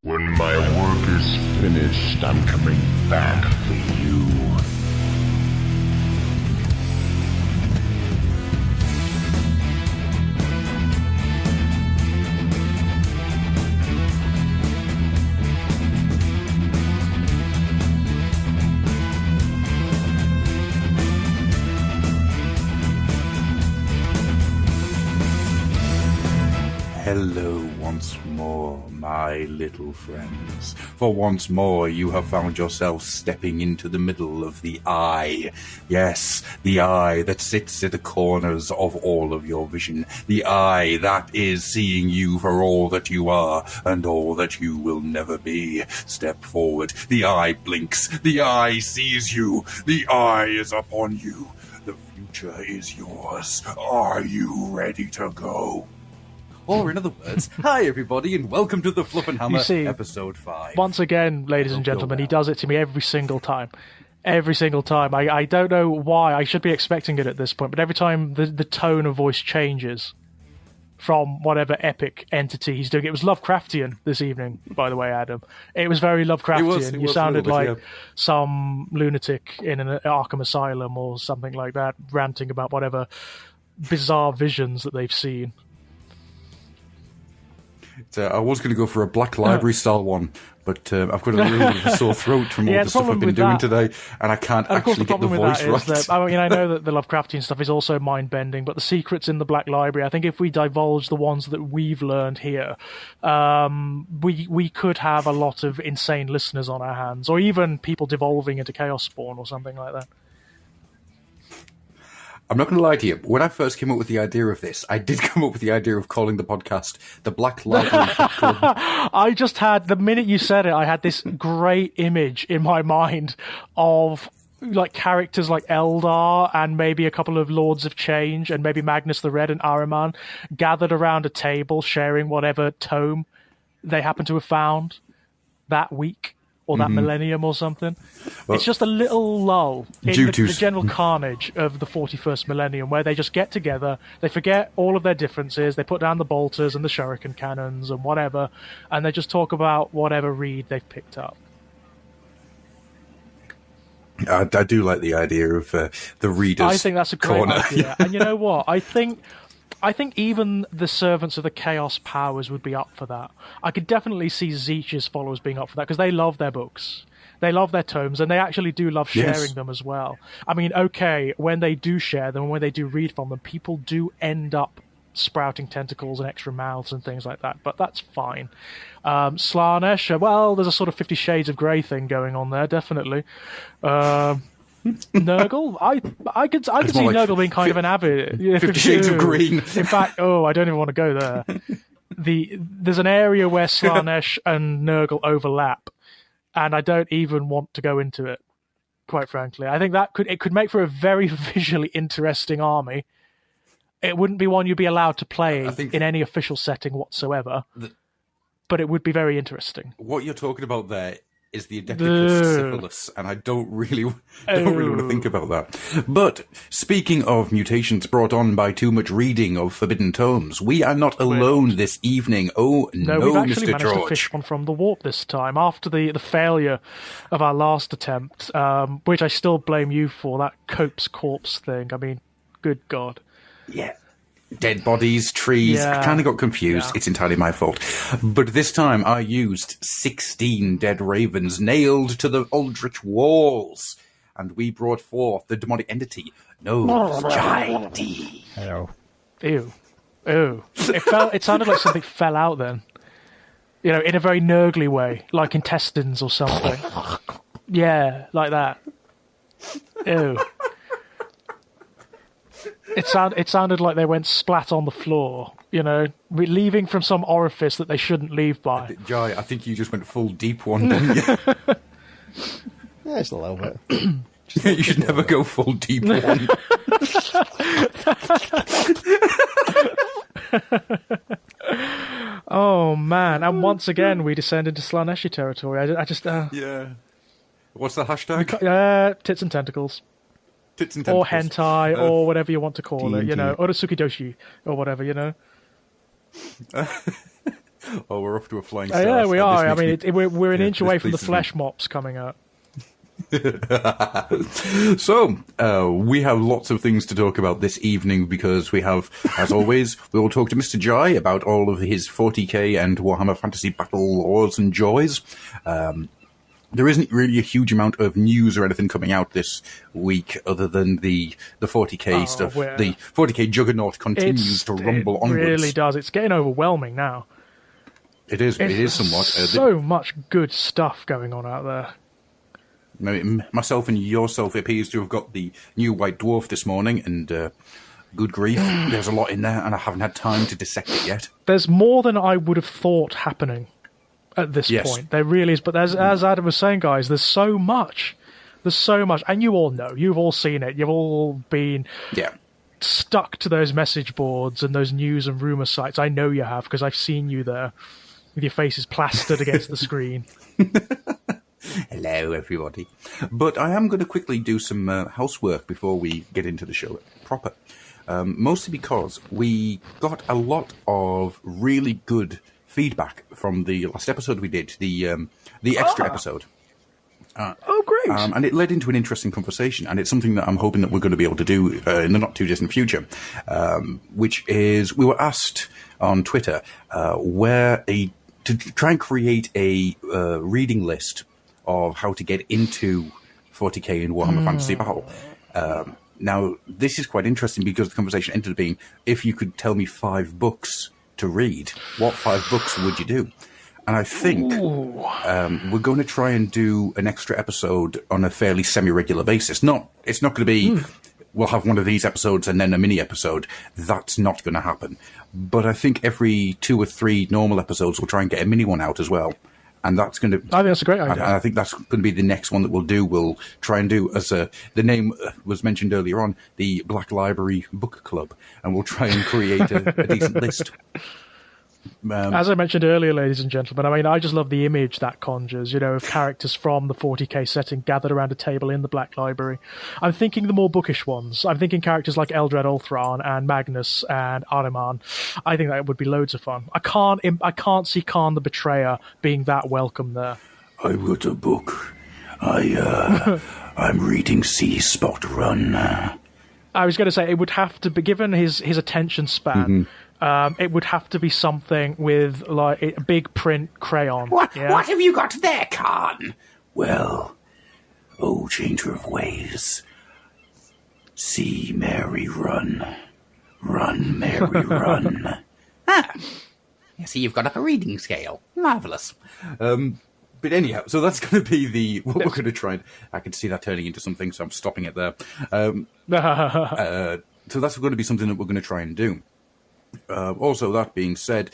When my work is finished, I'm coming back for you. Hello once more, my little friends. For once more you have found yourself stepping into the middle of the eye. Yes, the eye that sits at the corners of all of your vision. The eye that is seeing you for all that you are and all that you will never be. Step forward. The eye blinks. The eye sees you. The eye is upon you. The future is yours. Are you ready to go? Or in other words, hi everybody and welcome to the Fluffenhammer episode 5. Once again, ladies and gentlemen, he does it to me every single time. Every single time. I don't know why. I should be expecting it at this point, but every time the tone of voice changes from whatever epic entity he's doing. It was Lovecraftian this evening, by the way, Adam. It was very Lovecraftian. You sounded like some lunatic in an Arkham Asylum or something like that, ranting about whatever bizarre visions that they've seen. I was going to go for a Black Library style one, but I've got a little bit of a sore throat from all the stuff I've been doing today, and I can't actually get the voice right. That, I know that the Lovecraftian stuff is also mind-bending, but the secrets in the Black Library, I think if we divulge the ones that we've learned here, we could have a lot of insane listeners on our hands, or even people devolving into Chaos Spawn or something like that. I'm not going to lie to you. When I first came up with the idea of this, I did come up with the idea of calling the podcast the Black Library Club. I just had, the minute you said it, I had this great image in my mind of like characters like Eldar and maybe a couple of Lords of Change and maybe Magnus the Red and Ahriman gathered around a table sharing whatever tome they happen to have found that week. Or that millennium or something. Well, it's just a little lull in the general carnage of the 41st millennium where they just get together, they forget all of their differences, they put down the bolters and the shuriken cannons and whatever, and they just talk about whatever read they've picked up. I do like the idea of the reader's corner. I think that's a great idea. And you know what? I think even the servants of the Chaos Powers would be up for that. I could definitely see Tzeentch's followers being up for that, because they love their books. They love their tomes, and they actually do love sharing them as well. I mean, okay, when they do share them, when they do read from them, people do end up sprouting tentacles and extra mouths and things like that, but that's fine. Slaanesh, well, there's a sort of 50 Shades of Grey thing going on there, definitely. Nurgle? I could see like Nurgle being kind of an avid. 50 Shades of Green. In fact, I don't even want to go there. There's an area where Slaanesh and Nurgle overlap, and I don't even want to go into it, quite frankly. I think it could make for a very visually interesting army. It wouldn't be one you'd be allowed to play in any official setting whatsoever, but it would be very interesting. What you're talking about there is the Adepticus syphilis, and I don't really want to think about that. But speaking of mutations brought on by too much reading of forbidden tomes, we are not alone this evening. Oh no, we've actually Mr. managed George. to fish one from the warp this time after the failure of our last attempt, which I still blame you for, that Cope's corpse thing. I mean, good God. Yeah. Dead bodies, trees. Yeah. I kind of got confused. Yeah. It's entirely my fault. But this time I used 16 dead ravens nailed to the Aldrich walls. And we brought forth the demonic entity known as Jii Dee. Hello. Ew. It sounded like something fell out then. You know, in a very Nurgly way, like intestines or something. Yeah, like that. Ew. It sounded like they went splat on the floor, you know, leaving from some orifice that they shouldn't leave by. Jai, I think you just went full deep one, didn't you? Yeah, it's a little bit. You should never go full deep one. Oh, man. And once again, we descend into Slaaneshi territory. I just... Yeah. What's the hashtag? Tits and tentacles. Tits and tentacles. Or hentai, or whatever you want to call it, you know. Or a Sukidoshi, or whatever, you know. Oh, we're off to a flying Oh, start. yeah, we are. I mean, we're an yeah, inch this away from the pleases me. flesh mops coming out. So, we have lots of things to talk about this evening because we have, as always, we will talk to Mr. Jii about all of his 40k and Warhammer Fantasy Battle lores and joys. There isn't really a huge amount of news or anything coming out this week other than the 40k stuff. The 40k juggernaut continues to rumble onwards. It really does. It's getting overwhelming now. It is somewhat. So much good stuff going on out there. Myself and yourself appears to have got the new White Dwarf this morning, and good grief, there's a lot in there, and I haven't had time to dissect it yet. There's more than I would have thought happening at this point. There really is. But as Adam was saying, guys, there's so much. There's so much. And you all know. You've all seen it. You've all been stuck to those message boards and those news and rumour sites. I know you have, because I've seen you there with your faces plastered against the screen. Hello, everybody. But I am going to quickly do some housework before we get into the show proper. Mostly because we got a lot of really good feedback from the last episode we did, the extra episode. Oh, great. And it led into an interesting conversation, and it's something that I'm hoping that we're going to be able to do in the not-too-distant future, which is we were asked on Twitter to try and create a reading list of how to get into 40k in Warhammer Fantasy Battle. Now, this is quite interesting because the conversation ended up being, if you could tell me 5 books to read, what 5 books would you do? And I think we're going to try and do an extra episode on a fairly semi-regular basis. It's not going to be, we'll have one of these episodes and then a mini episode. That's not going to happen. But I think every 2 or 3 normal episodes, we'll try and get a mini one out as well. And that's going to... I think that's a great idea. I think that's going to be the next one that we'll do. We'll try and do, as the name was mentioned earlier on, the Black Library Book Club. And we'll try and create a decent list. As I mentioned earlier, ladies and gentlemen, I mean, I just love the image that conjures, of characters from the 40k setting gathered around a table in the Black Library. I'm thinking the more bookish ones. I'm thinking characters like Eldred Ulthran and Magnus and Ahriman. I think that would be loads of fun. I can't see Khan the Betrayer being that welcome there. I wrote a book. I'm reading Sea Spot Run. I was going to say, it would have to be, given his attention span, it would have to be something with like a big print crayon. What have you got there, Khan? Well, oh, changer of ways. See Mary run. Run, Mary, run. You see, you've got up a reading scale. Marvellous. But anyhow, so that's going to be what we're going to try and... I can see that turning into something, so I'm stopping it there. So that's going to be something that we're going to try and do. Also, that being said,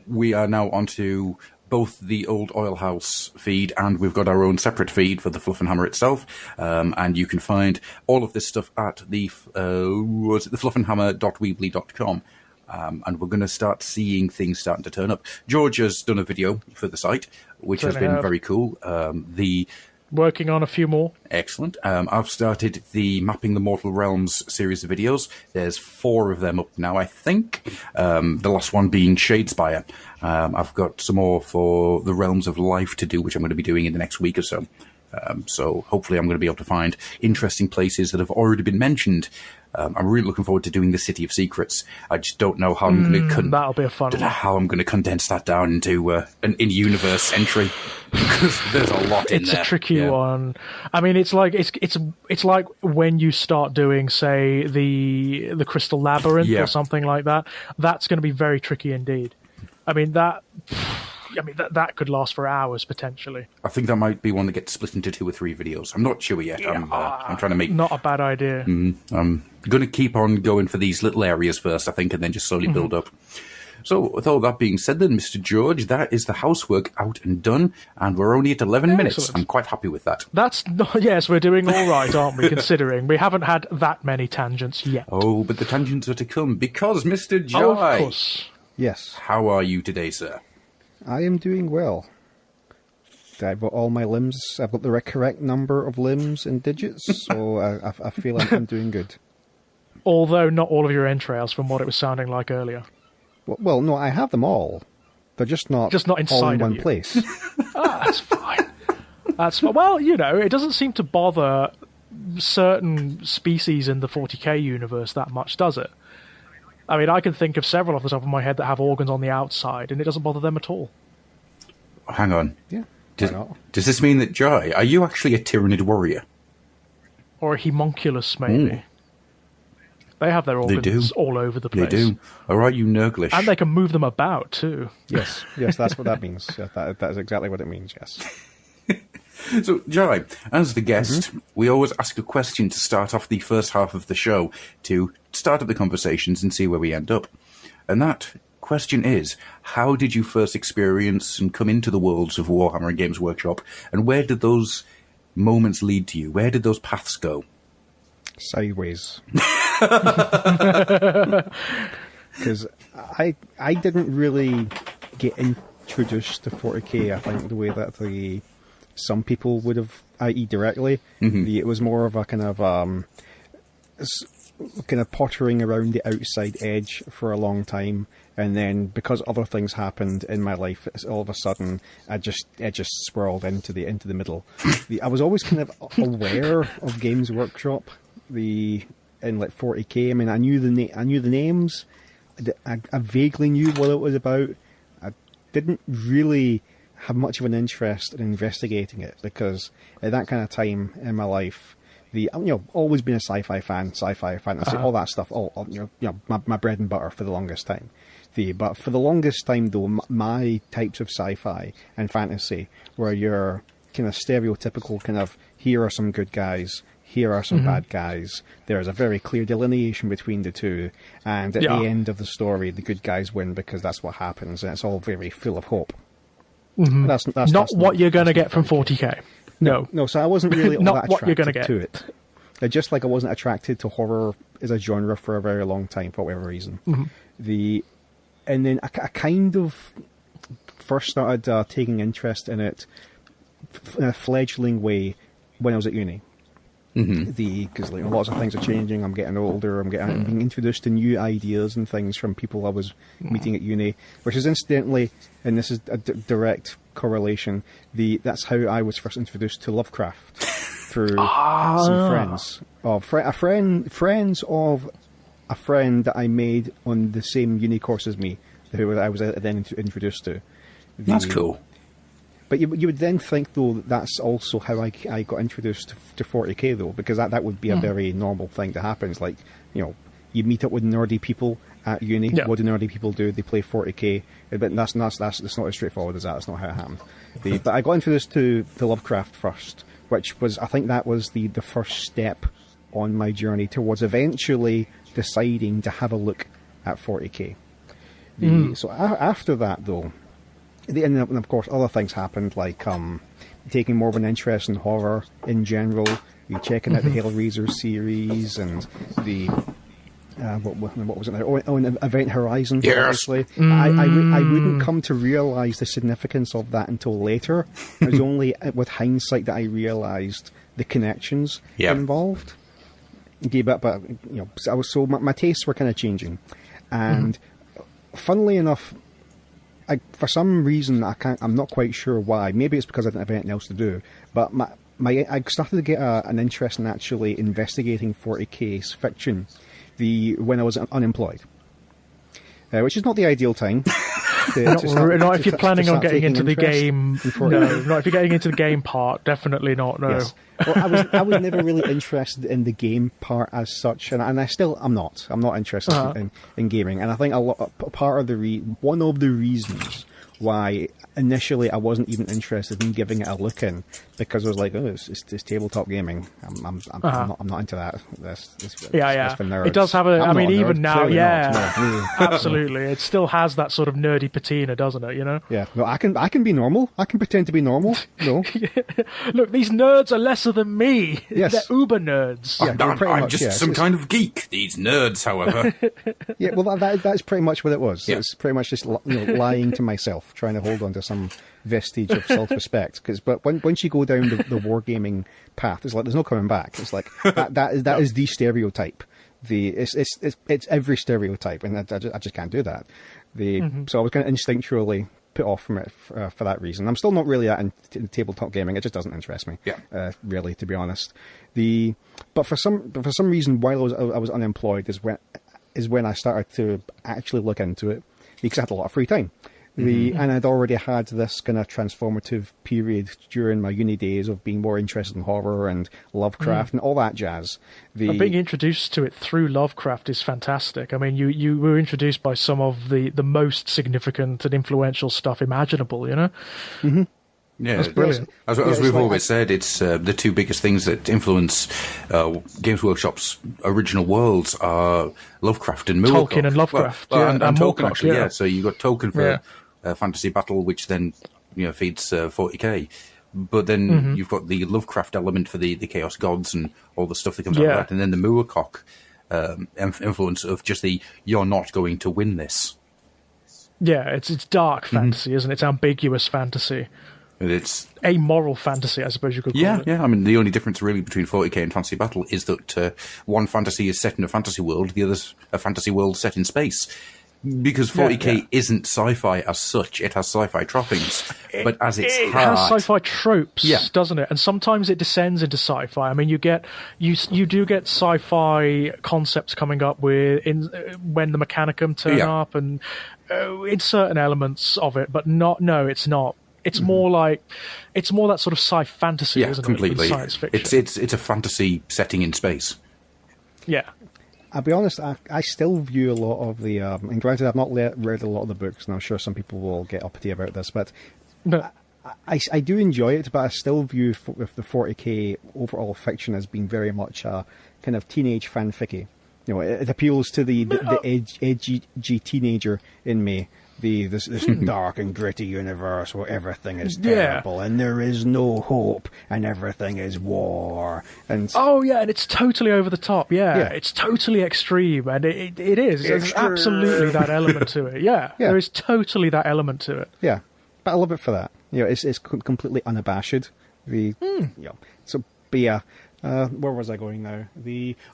we are now onto both the old Oil House feed and we've got our own separate feed for the Fluffenhammer itself. And you can find all of this stuff at the fluffenhammer.weebly.com. And we're going to start seeing things starting to turn up. George has done a video for the site, which has been very cool. Working on a few more. Excellent. I've started the Mapping the Mortal Realms series of videos. There's 4 of them up now, I think. The last one being Shadespire. I've got some more for the Realms of Life to do, which I'm going to be doing in the next week or so. So hopefully I'm going to be able to find interesting places that have already been mentioned. I'm really looking forward to doing the City of Secrets. I just don't know how I'm going to that'll be a fun one. How I'm going to condense that down into an in-universe entry because there's a lot in there. It's a tricky one. I mean, it's like when you start doing, say, the Crystal Labyrinth or something like that. That's going to be very tricky indeed. I mean that that could last for hours potentially. I think that might be one that gets split into 2 or 3 videos. I'm not sure yet. I'm trying to make... Not a bad idea. I'm going to keep on going for these little areas first, I think, and then just slowly build up. So, with all that being said then, Mr. George, that is the housework out and done, and we're only at 11 minutes. I'm quite happy with that. Yes, we're doing all right, aren't we, considering we haven't had that many tangents yet. Oh, but the tangents are to come, because Mr. Jii... Oh, of course. Yes. How are you today, sir? I am doing well. I've got all my limbs. I've got the correct number of limbs and digits, so I feel like I'm doing good. Although not all of your entrails, from what it was sounding like earlier. Well, no, I have them all. They're just not all inside in one of you. place. That's fine. That's fine. Well, it doesn't seem to bother certain species in the 40k universe that much, does it? I mean, I can think of several off the top of my head that have organs on the outside, and it doesn't bother them at all. Hang on. Yeah. Does this mean that, Jai, are you actually a Tyranid warrior? Or a homunculus, maybe. They have their organs all over the place. They do. All right, you Nurglish. And they can move them about, too. Yes, that's what that means. That is exactly what it means, yes. So, Jai, as the guest, we always ask a question to start off the first half of the show to start up the conversations and see where we end up. And that question is, how did you first experience and come into the worlds of Warhammer and Games Workshop, and where did those moments lead to you? Where did those paths go? Sideways. Because I didn't really get introduced to 40k, I think, the way that some people would have, i.e. directly. It was more of a kind of pottering around the outside edge for a long time, and then because other things happened in my life, all of a sudden it just swirled into the middle. I was always kind of aware of Games Workshop in like 40k. I mean, I knew the names. I vaguely knew what it was about. I didn't really have much of an interest in investigating it, because at that kind of time in my life, always been a sci-fi fan, sci-fi fantasy, all that stuff, my bread and butter for the longest time. But for the longest time, though, my types of sci-fi and fantasy were your kind of stereotypical kind of, here are some good guys, here are some bad guys. There's a very clear delineation between the two, and at the end of the story, the good guys win because that's what happens, and it's all very full of hope. That's not what you're going to get from 40k. No. So I wasn't really all not that what you're attracted gonna to get. it. Just like I wasn't attracted to horror as a genre for a very long time, for whatever reason. And then I kind of first started taking interest in it in a fledgling way when I was at uni. Because lots of things are changing. I'm getting older. I'm being introduced to new ideas and things from people I was meeting at uni, which is incidentally, and this is a direct correlation. That's how I was first introduced to Lovecraft through some friends friends of a friend that I made on the same uni course as me, who I was then introduced to. That's cool. But you would then think, though, that's also how I got introduced to 40k, though, because that would be a very normal thing to happen. It's like, you meet up with nerdy people at uni. Yeah. What do nerdy people do? They play 40k. But that's not as straightforward as that. That's not how it happened. But I got introduced to Lovecraft first, which was, I think that was the first step on my journey towards eventually deciding to have a look at 40k. So after that, though, and of course other things happened, like taking more of an interest in horror in general, checking out the Hellraiser series and the what was it there? And Event Horizon. Yes. Obviously. I wouldn't come to realise the significance of that until later. It was only with hindsight that I realised the connections involved. Okay, but my tastes were kind of changing, and funnily enough, for some reason I'm not quite sure why. Maybe it's because I didn't have anything else to do. But I started to get an interest in actually investigating 40k's fiction when I was unemployed, which is not the ideal time. Not if you're planning on getting into the game. Not if you're getting into the game part. Definitely not. No. Yes. Well, I was never really interested in the game part as such, and I still am not. I'm not interested in gaming, and I think one of the reasons why initially I wasn't even interested in giving it a look in, because I was like, it's tabletop gaming. I'm not into that. That's for nerds. It does have even now, no. Absolutely, it still has that sort of nerdy patina, doesn't it? Yeah. No, I can be normal. I can pretend to be normal. No. Look, these nerds are lesser than me. Yes. They're uber nerds. I'm just some kind of geek. These nerds, however. Yeah. Well, that's pretty much what it was. Yeah. It's pretty much just lying to myself, trying to hold on to some vestige of self-respect. But once you go down the wargaming path, it's like there's no coming back. It's like that is the stereotype. It's every stereotype, and I just can't do that. So I was kind of instinctually put off from it for that reason. I'm still not really that into tabletop gaming. It just doesn't interest me. Yeah. Really, to be honest. But for some reason, while I was unemployed, is when I started to actually look into it, because I had a lot of free time. And I'd already had this kind of transformative period during my uni days of being more interested in horror and Lovecraft and all that jazz. And being introduced to it through Lovecraft is fantastic. I mean, you were introduced by some of the most significant and influential stuff imaginable, you know? Mm-hmm. Yeah, that's brilliant. As we've always said, it's the two biggest things that influence Games Workshop's original worlds are Lovecraft and Moorcock. Tolkien and Lovecraft, and Tolkien, Moorcock, actually, yeah. So you've got Tolkien for Fantasy Battle, which then feeds 40k. But then you've got the Lovecraft element for the Chaos Gods and all the stuff that comes out of that. And then the Moorcock influence of just you're not going to win this. Yeah, it's dark fantasy, isn't it? It's ambiguous fantasy. It's amoral fantasy, I suppose you could call it. Yeah. I mean, the only difference really between 40k and Fantasy Battle is that one fantasy is set in a fantasy world, the other's a fantasy world set in space. Because 40k isn't sci-fi as such, it has sci-fi trappings, but as its heart... It has sci-fi tropes, doesn't it? And sometimes it descends into sci-fi. I mean, you do get sci-fi concepts coming up when the Mechanicum turn up, and in certain elements of it, but it's not. It's more that sort of sci-fantasy, isn't completely. it? Yeah, completely. Science fiction. It's a fantasy setting in space. Yeah. I'll be honest, I still view a lot of the... and granted, I've not read a lot of the books, and I'm sure some people will get uppity about this, but I do enjoy it, but I still view the 40k overall fiction as being very much a kind of teenage fanficky. It appeals to the edgy teenager in me. This dark and gritty universe where everything is terrible and there is no hope and everything is war. And and it's totally over the top. It's totally extreme, and it is. There's absolutely that element to it. There is totally that element to it. Yeah, but I love it for that. It's completely unabashed. So, but yeah. Where was I going now?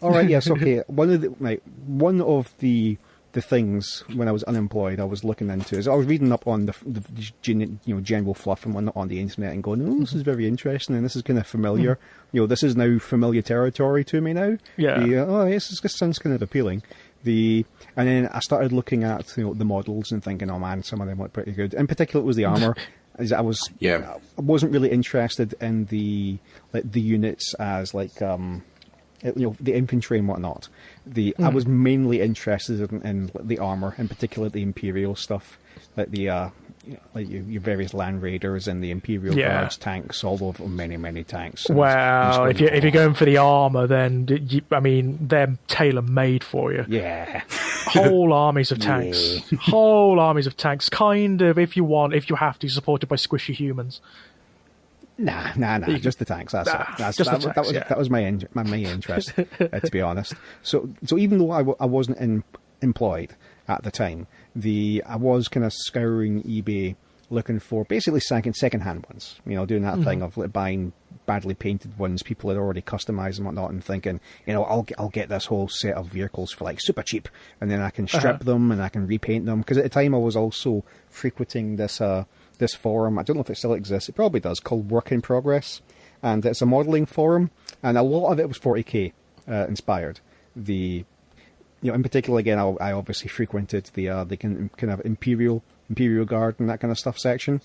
Okay. One of the things when I was unemployed I was looking into is I was reading up on the general fluff and whatnot on the internet and going, this is very interesting and this is kind of familiar. This is now familiar territory to me now. This sounds kind of appealing. And then I started looking at the models and thinking, oh man, some of them look pretty good. In particular, it was the armor. I wasn't really interested in the units as the infantry and whatnot. I was mainly interested in the armor, in particular the Imperial stuff, like your various land raiders and the Imperial guards, tanks, all of many tanks. Wow, if you're going for the armor, then they're tailor made for you. Yeah, whole armies of tanks, whole armies of tanks. Kind of, if you have to, supported by squishy humans. Nah, just the tanks. That was my main interest, to be honest. So even though I wasn't employed at the time, I was kind of scouring eBay looking for basically second-hand ones. Doing that thing of buying badly painted ones people had already customized and whatnot, and thinking, I'll get this whole set of vehicles for super cheap, and then I can strip them and I can repaint them. Because at the time I was also frequenting this forum, I don't know if it still exists, it probably does, called Work in Progress, and it's a modelling forum, and a lot of it was 40k inspired. In particular, again, I obviously frequented the kind of Imperial Guard and that kind of stuff section.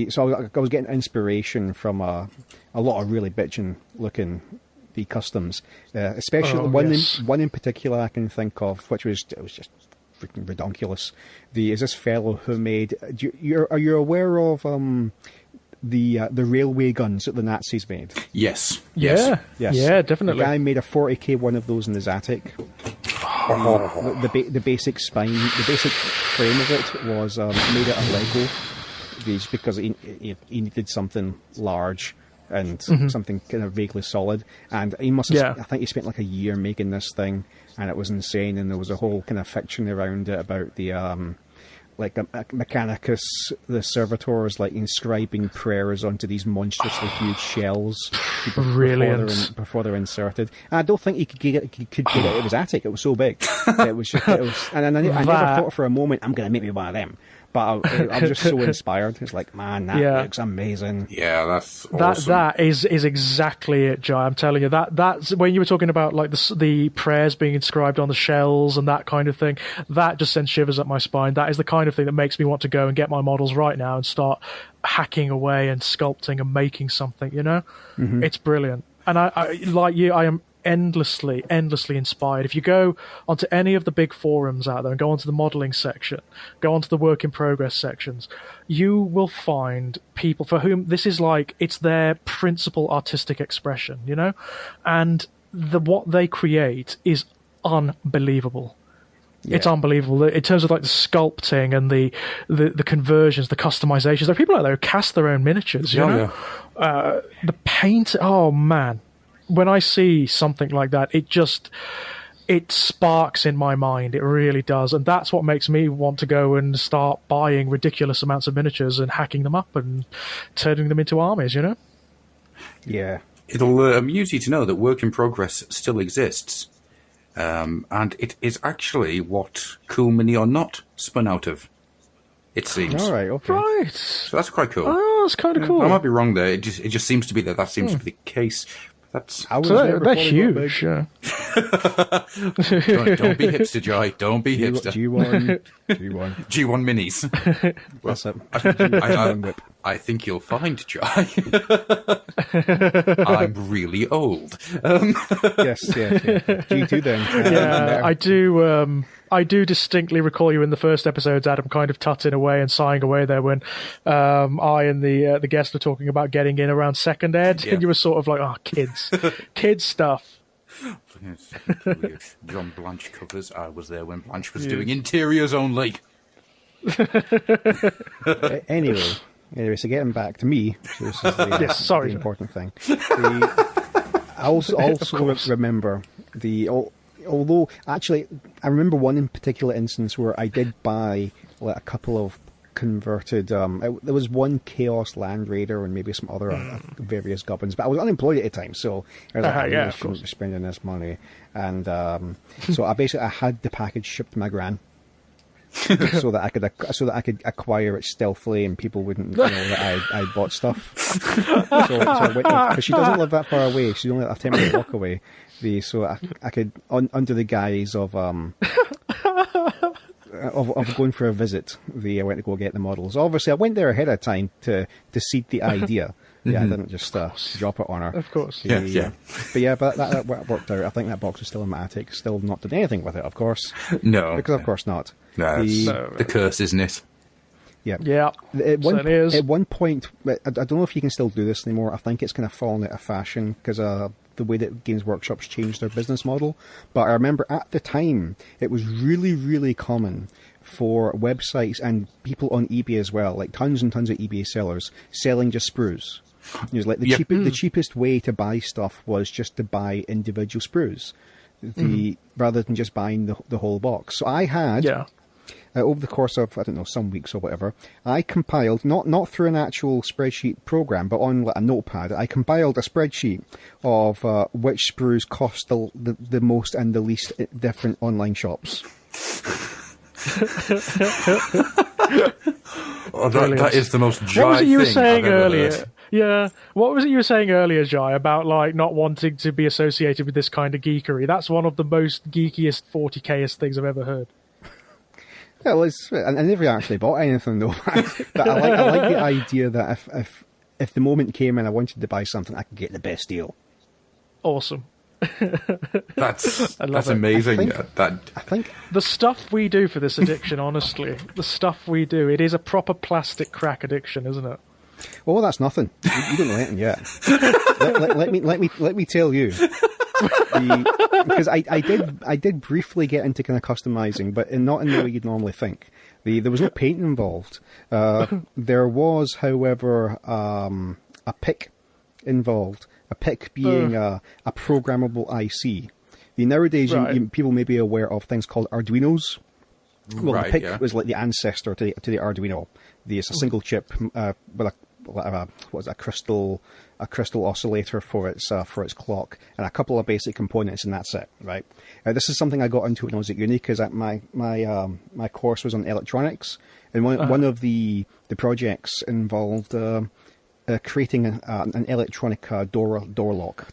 So I was getting inspiration from a lot of really bitchin' looking the customs, especially one in particular I can think of, which was just freaking redonkulous. Is this fellow who made? Are you aware of the railway guns that the Nazis made? Yes. Yeah, definitely. The guy made a 40k one of those in his attic. The basic spine, the basic frame of it was made out of Lego, because he needed something large and something kind of vaguely solid. And he must have, I think he spent like a year making this thing, and it was insane. And there was a whole kind of fiction around it about the Mechanicus, the servitors, inscribing prayers onto these monstrously huge shells before they're inserted. And I don't think he could get it out of his attic. It was so big. And I never thought for a moment, I'm going to make me one of them. But I was just so inspired. It's like, man, that looks amazing. Yeah, that's awesome. That is exactly it, Jai. I'm telling you, that's when you were talking about like the prayers being inscribed on the shells and that kind of thing. That just sends shivers up my spine. That is the kind of thing that makes me want to go and get my models right now and start hacking away and sculpting and making something. You know, It's brilliant. And I like you, I am endlessly inspired. If you go onto any of the big forums out there and go onto the modeling section, go onto the work in progress sections, you will find people for whom this is like, it's their principal artistic expression, you know? And what they create is unbelievable. Yeah. It's unbelievable in terms of like the sculpting and the conversions, the customizations. There are people out there who cast their own miniatures, you know? Yeah. The paint, oh man. When I see something like that, it sparks in my mind. It really does. And that's what makes me want to go and start buying ridiculous amounts of miniatures and hacking them up and turning them into armies, you know? Yeah. It'll amuse you to know that work in progress still exists. And it is actually what Cool Mini or Not spun out of, it seems. All right, okay. Right. So that's quite cool. Oh, that's kind of cool. I might be wrong there. It just seems to be that seems to be the case. That's they're huge. Yeah. don't be hipster, Jai. Don't be hipster. G1 minis. Well, that's it. I think you'll find, Jai. I'm really old. Yes. G2 then. Yeah, I do distinctly recall you in the first episodes, Adam, kind of tutting away and sighing away there when I and the guest were talking about getting in around second ed, and you were sort of like, oh, kids stuff. John Blanche covers. I was there when Blanche was doing interiors only. Anyway, so getting back to me, so this is the important thing. I also remember although, actually, I remember one in particular instance where I did buy like a couple of converted. There was one Chaos Land Raider and maybe some other various goblins, but I was unemployed at the time, so I was like, I really shouldn't be spending this money. And so I had the package shipped to my gran. so that I could acquire it stealthily and people wouldn't know that I bought stuff. So I went, because she doesn't live that far away. She's only a 10-minute walk away. So I could under the guise of going for a visit. I went to go get the models. Obviously, I went there ahead of time to seed the idea. Yeah, I didn't just drop it on her. Of course. Yeah. But that worked out. I think that box is still in my attic. Still not done anything with it, of course. No. Because of course not. No, the curse, isn't it? Yeah. Yeah. At one point, I don't know if you can still do this anymore. I think it's kind of fallen out of fashion because the way that Games Workshop's changed their business model. But I remember at the time, it was really, really common for websites and people on eBay as well, like tons and tons of eBay sellers, selling just sprues. It was like the cheapest way to buy stuff was just to buy individual sprues, rather than just buying the whole box. So I had, over the course of, I don't know, some weeks or whatever, I compiled, not through an actual spreadsheet program, but on like a notepad, I compiled a spreadsheet of which sprues cost the most and the least at different online shops. That is the most Jai What was it you were saying earlier? Heard. Yeah, what was it you were saying earlier, Jai, about like not wanting to be associated with this kind of geekery? That's one of the most geekiest 40k-est things I've ever heard. Yeah, well, I never actually bought anything though. But I like the idea that if the moment came and I wanted to buy something, I could get the best deal. Awesome. That's amazing. I think the stuff we do for this addiction, honestly, the stuff we do, it is a proper plastic crack addiction, isn't it? Oh, that's nothing. You don't know anything yet. let me tell you. Because I did briefly get into kind of customizing, but not in the way you'd normally think. There was no paint involved. There was, however, a pick involved. A pick being a programmable IC. Nowadays, people may be aware of things called Arduinos. Well, the pick was like the ancestor to the Arduino. It's a single chip with a crystal oscillator for its clock, and a couple of basic components, and that's it. Right. This is something I got into when I was at uni, because my course was on electronics, and one of the projects involved creating an electronic door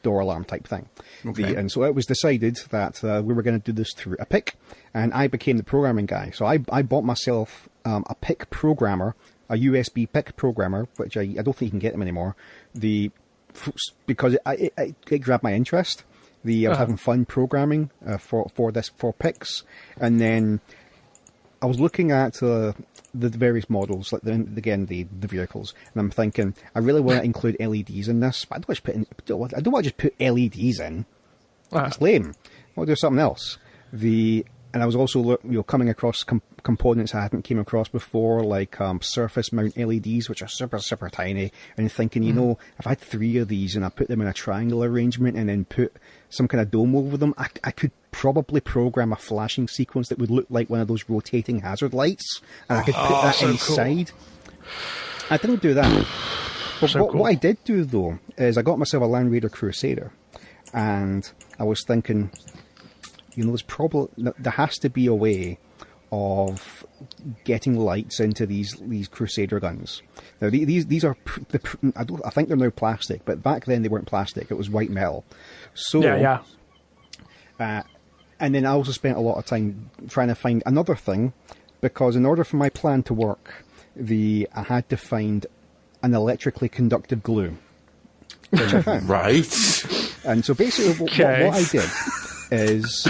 alarm type thing. Okay. And so it was decided that we were going to do this through a PIC, and I became the programming guy. So I bought myself a PIC programmer, a USB PIC programmer, which I don't think you can get them anymore. Because it grabbed my interest. I was having fun programming for PICs, and then I was looking at the various models, like the vehicles, and I'm thinking, I really want to include LEDs in this, but I don't want to just put LEDs in. That's lame. I want to do something else. And I was also coming across components I hadn't came across before, like surface mount LEDs, which are super, super tiny, and thinking, if I had 3 of these and I put them in a triangle arrangement and then put some kind of dome over them, I could probably program a flashing sequence that would look like one of those rotating hazard lights, and I could put that inside. Cool. I didn't do that. But what I did do, though, is I got myself a Land Raider Crusader, and I was thinking, there has to be a way of getting lights into these Crusader guns. Now these are I think they're now plastic, but back then they weren't plastic. It was white metal. So yeah. And then I also spent a lot of time trying to find another thing, because in order for my plan to work, I had to find an electrically conductive glue, which I found. Right. And so basically what I did is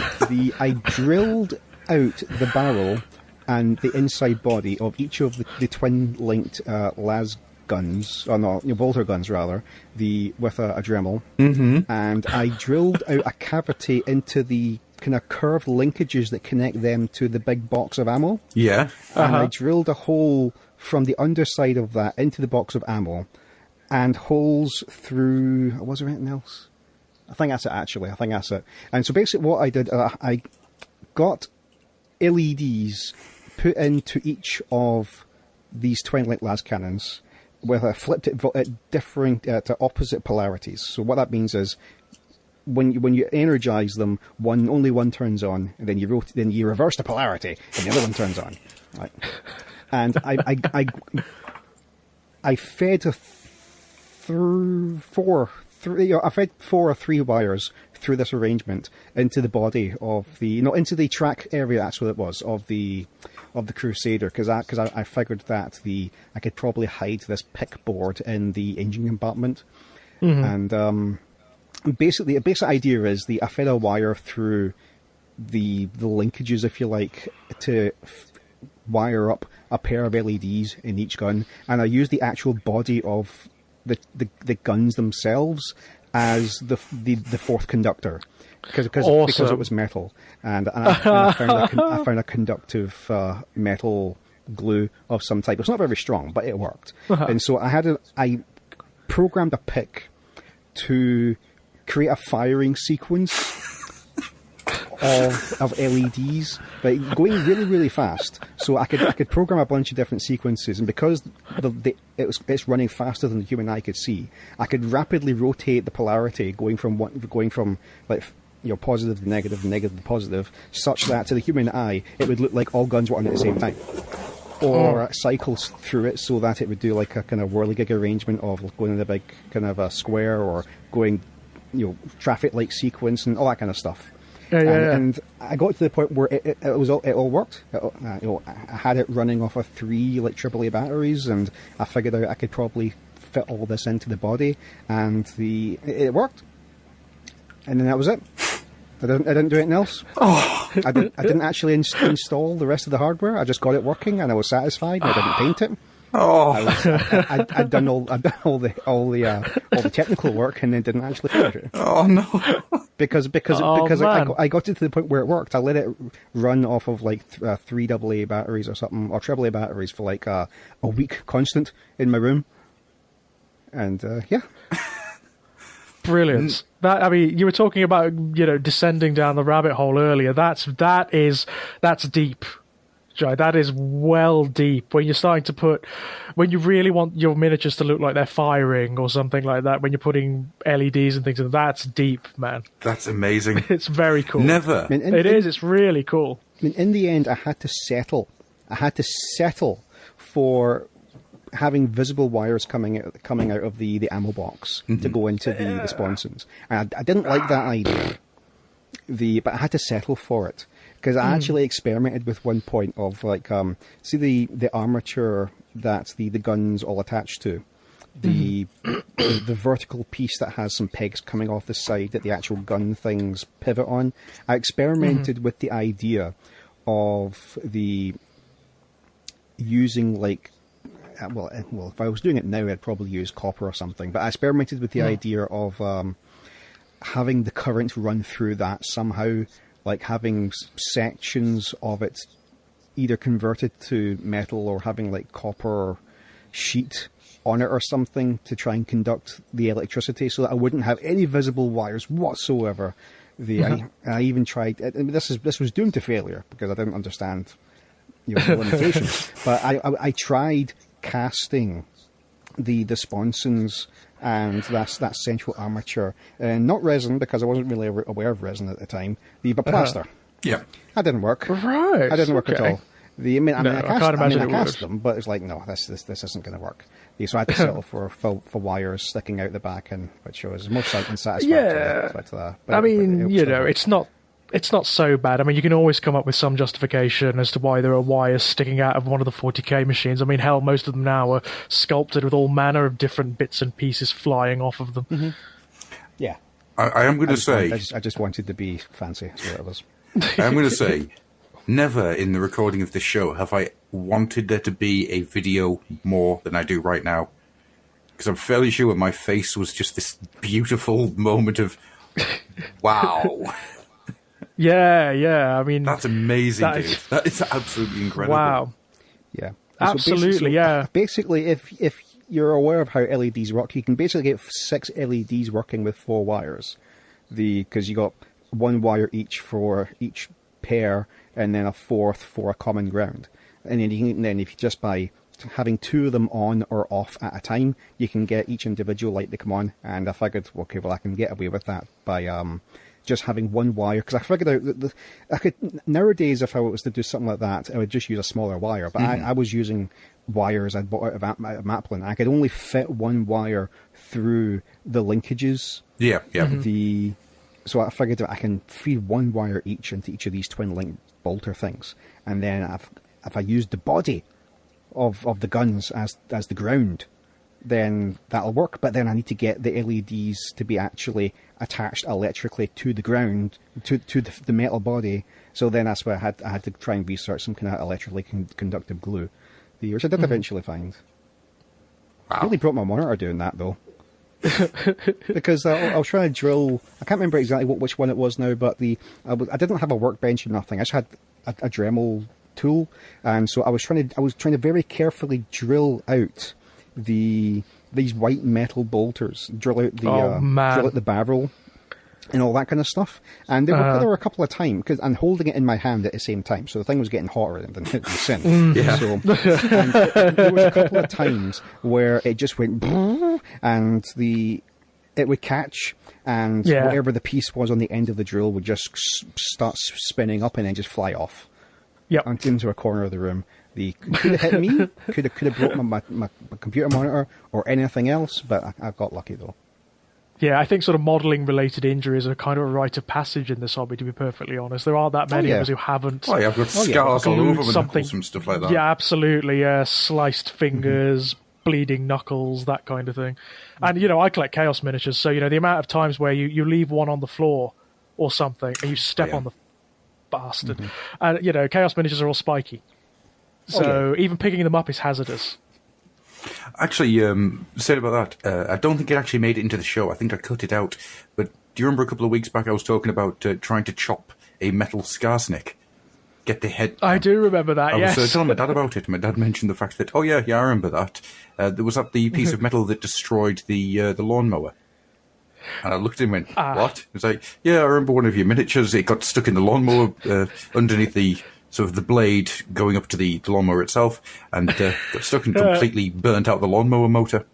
I drilled out the barrel and the inside body of each of the twin-linked las guns, bolter guns rather, with a Dremel, and I drilled out a cavity into the kind of curved linkages that connect them to the big box of ammo. Yeah. And I drilled a hole from the underside of that into the box of ammo, and holes through... Was there anything else? I think that's it, actually. I think that's it. And so basically what I did, I got LEDs put into each of these twin-link las cannons, where I flipped it at differing to opposite polarities. So what that means is, when you energize them, only one turns on, and then you reverse the polarity, and the other one turns on. Right. And I fed through I fed 4 or 3 wires through this arrangement into the body of into the track area. That's what it was of the Crusader, because I figured that I could probably hide this PIC board in the engine compartment, and basically the basic idea is I fed a wire through the linkages, if you like, to wire up a pair of LEDs in each gun, and I used the actual body of the guns themselves as the fourth conductor, because it was metal, and I found a conductive metal glue of some type. It's not very strong, but it worked. And so I programmed a PIC to create a firing sequence of LEDs, but going really, really fast. So I could program a bunch of different sequences, and because it's running faster than the human eye could see, I could rapidly rotate the polarity, going from like positive to negative, negative to positive, such that to the human eye it would look like all guns were on at the same time. Or cycles through it so that it would do like a kind of whirligig arrangement of going in a big kind of a square, or going traffic light sequence and all that kind of stuff. And I got to the point where it all worked. I had it running off of 3 like AAA batteries, and I figured out I could probably fit all this into the body, and it worked. And then that was it. I didn't do anything else. I didn't actually install the rest of the hardware. I just got it working, and I was satisfied. And I didn't paint it. I'd done all the technical work, and then didn't actually finish it. Oh no! Because I got it to the point where it worked. I let it run off of like 3 AA batteries or something, or AAA batteries for like a week constant in my room, and yeah. Brilliant. You were talking about descending down the rabbit hole earlier. That's deep. Jai, that is well deep. When you're starting to when you really want your miniatures to look like they're firing or something like that, when you're putting LEDs and things, that's deep, man. That's amazing. It's very cool. Never. It's really cool. I mean, in the end, I had to settle for having visible wires coming out of the ammo box to go into the sponsons. And I didn't like that idea. But I had to settle for it. Because I actually experimented with one point of, like, see the armature that the gun's all attached to? The vertical piece that has some pegs coming off the side that the actual gun things pivot on. I experimented with the idea of using, like, well, if I was doing it now, I'd probably use copper or something. But I experimented with the idea of having the current run through that somehow, like having sections of it either converted to metal or having like copper sheet on it or something to try and conduct the electricity so that I wouldn't have any visible wires whatsoever. I even tried, I mean, this was doomed to failure because I didn't understand the limitations, but I tried casting the sponsons and that central armature, not resin because I wasn't really aware of resin at the time, but plaster. Yeah, that didn't work. Right, that didn't work at all. I cast them, but it's like, no, this isn't going to work. So I had to settle for wires sticking out the back, and which was most unsatisfactory. Yeah, but I mean, it's not so bad. I mean, you can always come up with some justification as to why there are wires sticking out of one of the 40k machines. I mean, hell, most of them now are sculpted with all manner of different bits and pieces flying off of them. Mm-hmm. Yeah. I am going to say... I just wanted to be fancy, that's what it was. I'm going to say, never in the recording of this show have I wanted there to be a video more than I do right now. Because I'm fairly sure my face was just this beautiful moment of, wow... Yeah. I mean, that's amazing, dude. That is absolutely incredible. Wow. Yeah. Absolutely, yeah. Basically, if you're aware of how LEDs work, you can basically get 6 LEDs working with 4 wires. Because you got 1 wire each for each pair, and then a 4th for a common ground. And then if you just by having 2 of them on or off at a time, you can get each individual light to come on. And I figured, okay, well, I can get away with that by just having 1 wire, because I figured out that I could nowadays, if I was to do something like that, I would just use a smaller wire. But I was using wires I'd bought out of Maplin. I could only fit 1 wire through the linkages. Yeah. So I figured that I can feed 1 wire each into each of these twin link bolter things, and then if I used the body of the guns as the ground, then that'll work. But then I need to get the LEDs to be actually attached electrically to the ground, to the metal body. So then that's where I had to try and research some kind of electrically conductive glue, which I did eventually find. Wow. Really broke my monitor doing that though. Because I was trying to drill. I can't remember exactly which one it was now, but I didn't have a workbench or nothing. I just had a Dremel tool, and so I was trying to very carefully drill out these white metal bolters, drill out the barrel and all that kind of stuff. And there were a couple of times, and holding it in my hand at the same time, so the thing was getting hotter than the sin. Yeah. So there was a couple of times where it just went and it would catch, and whatever the piece was on the end of the drill would just start spinning up and then just fly off. Yep. Into a corner of the room. Could have hit me, could have broken my computer monitor or anything else, but I got lucky though. Yeah, I think sort of modelling related injuries are kind of a rite of passage in this hobby, to be perfectly honest. There aren't that many of us who haven't. Oh, yeah, I've got scars all over my knuckles and stuff like that. Yeah, absolutely. Yeah, sliced fingers, bleeding knuckles, that kind of thing. And, I collect Chaos miniatures, so, the amount of times where you leave one on the floor or something and you step on the bastard. And, Chaos miniatures are all spiky. So even picking them up is hazardous. Actually, said about that, I don't think it actually made it into the show. I think I cut it out. But do you remember a couple of weeks back I was talking about trying to chop a metal scarsnake? Get the head. I do remember that, yes. I was telling my dad about it. My dad mentioned the fact that, I remember that. There was the piece of metal that destroyed the lawnmower. And I looked at him and went, what? He was like, yeah, I remember one of your miniatures. It got stuck in the lawnmower underneath the So the blade going up to the lawnmower itself, and got stuck and completely burnt out the lawnmower motor.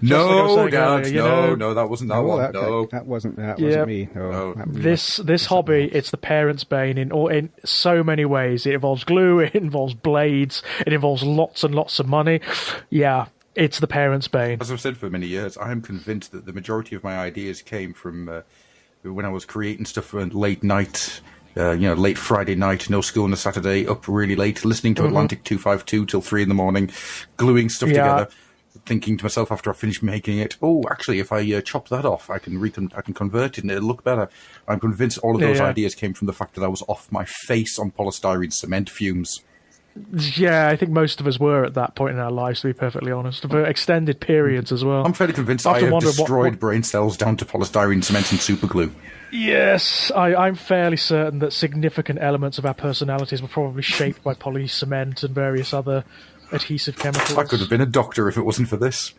No, Dad, no, that wasn't that one. That wasn't me. No. This hobby, it's the parent's bane in so many ways. It involves glue, it involves blades, it involves lots and lots of money. Yeah, it's the parent's bane. As I've said for many years, I am convinced that the majority of my ideas came from when I was creating stuff for late night. Late Friday night, no school on a Saturday, up really late, listening to Atlantic 252 till 3 a.m, gluing stuff together, thinking to myself after I finished making it, oh, actually, if I chop that off, I can convert it and it'll look better. I'm convinced all of those ideas came from the fact that I was off my face on polystyrene cement fumes. Yeah, I think most of us were at that point in our lives, to be perfectly honest, for extended periods as well. I'm fairly convinced I have destroyed brain cells down to polystyrene cement and superglue. Yes, I'm fairly certain that significant elements of our personalities were probably shaped by poly cement and various other adhesive chemicals. I could have been a doctor if it wasn't for this.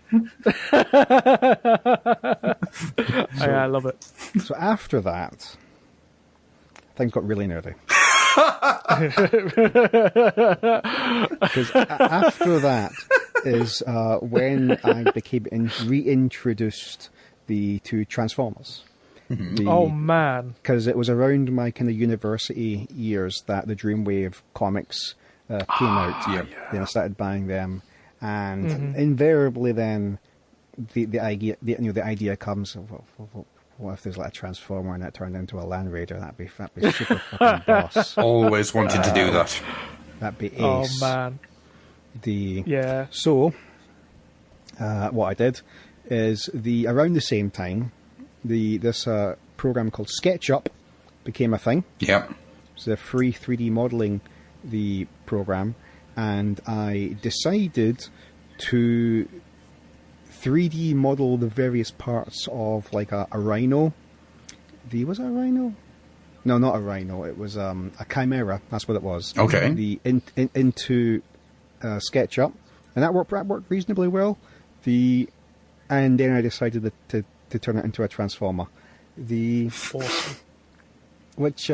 I love it. So after that, things got really nerdy. Because after that is when I became reintroduced the two Transformers. Oh man! Because it was around my kind of university years that the Dreamwave comics came out. Then I started buying them, and invariably then the idea comes of, what if there's like a Transformer and it turned into a Land Raider? That'd be super fucking boss. Always wanted to do that. That'd be ace. Oh man! So what I did is around the same time. This program called SketchUp became a thing. Yeah. It's a free 3D modeling program, and I decided to 3D model the various parts of like a rhino. Was it a rhino? No, not a rhino. It was a chimera. That's what it was. Okay. Into SketchUp, and that worked reasonably well. And then I decided to turn it into a Transformer. Awesome. Which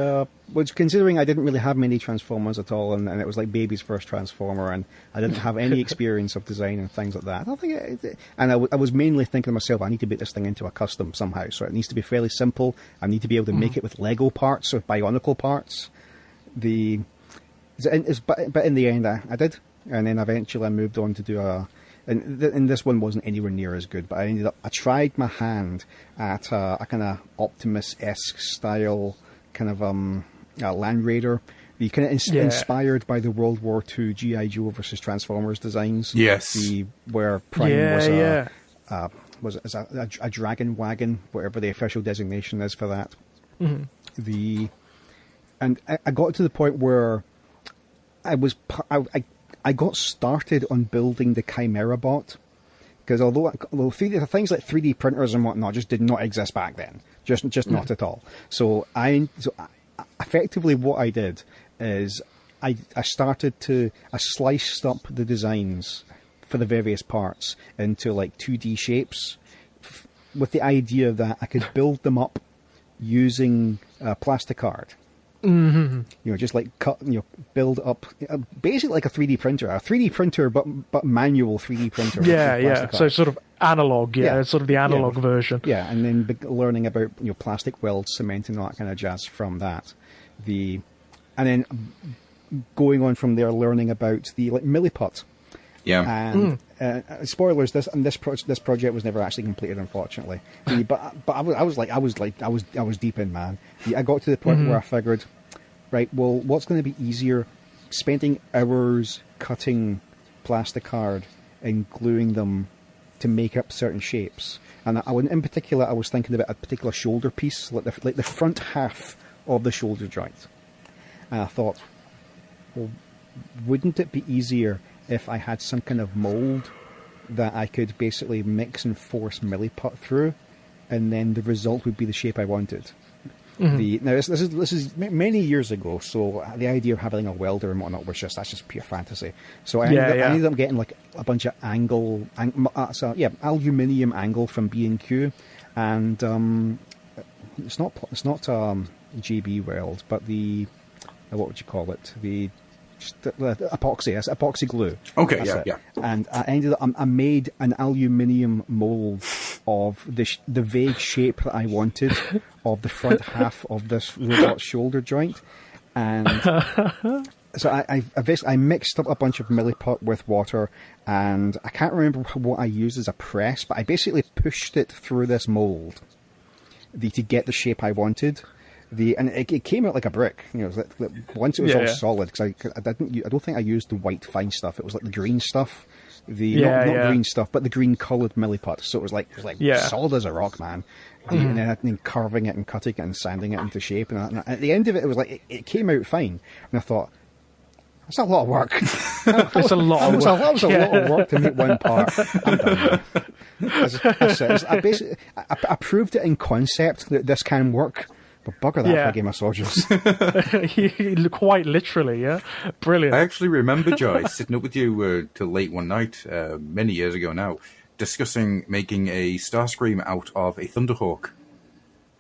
considering I didn't really have many Transformers at all, and it was like baby's first Transformer, and I didn't have any experience of design and things like that. I was mainly thinking to myself, I need to make this thing into a custom somehow, so it needs to be fairly simple. I need to be able to make it with Lego parts or Bionicle parts. But in the end, I did, and then eventually I moved on to do and this one wasn't anywhere near as good, but I tried my hand at a kind of Optimus-esque style kind of Land Raider. The kind of inspired by the World War II G.I. Joe versus Transformers designs. Yes. Where Prime was a dragon wagon, whatever the official designation is for that. Mm-hmm. And I got to the point where I got started on building the Chimera bot, because although things like 3D printers and whatnot just did not exist back then, just not at all. So effectively what I did is I sliced up the designs for the various parts into like 2D shapes, with the idea that I could build them up using plasticard. Mm-hmm. Just like build up, basically like a 3D printer, but manual 3D printer. Yeah. So sort of analog, it's sort of the analog version. Yeah, and then learning about plastic weld, cement, and all that kind of jazz from that. And then going on from there, learning about the milliput. Yeah. And spoilers. This project was never actually completed, unfortunately. But I was deep in, man. I got to the point where I figured, right, well, what's going to be easier, spending hours cutting plasticard and gluing them to make up certain shapes. And in particular, I was thinking about a particular shoulder piece, like the front half of the shoulder joint. And I thought, well, wouldn't it be easier if I had some kind of mold that I could basically mix and force milliput through, and then the result would be the shape I wanted. Mm-hmm. Now this is many years ago, so the idea of having a welder and whatnot was that's just pure fantasy. So I ended up getting like a bunch of aluminium angle from B&Q, and it's not GB Weld, but the what would you call it? The epoxy. It's epoxy glue. Okay, That's it. yeah. And I made an aluminium mold of the vague shape that I wanted of the front half of this robot's shoulder joint, and so I mixed up a bunch of milliput with water, and I can't remember what I used as a press, but I basically pushed it through this mold to get the shape I wanted. And it came out like a brick. Once it was all solid, because I don't think I used the white fine stuff. It was like the green stuff, not green stuff, but the green coloured milliput. So it was like solid as a rock, man. And then carving it and cutting it and sanding it into shape. And at the end of it, it was like it came out fine. And I thought, that's a lot of work. It's a lot of work. That was a lot of work to make one part. I'm done now. I proved it in concept that this can work. But bugger that for a game of soldiers. Quite literally, yeah. Brilliant. I actually remember, Jii, sitting up with you till late one night, many years ago now, discussing making a Starscream out of a Thunderhawk.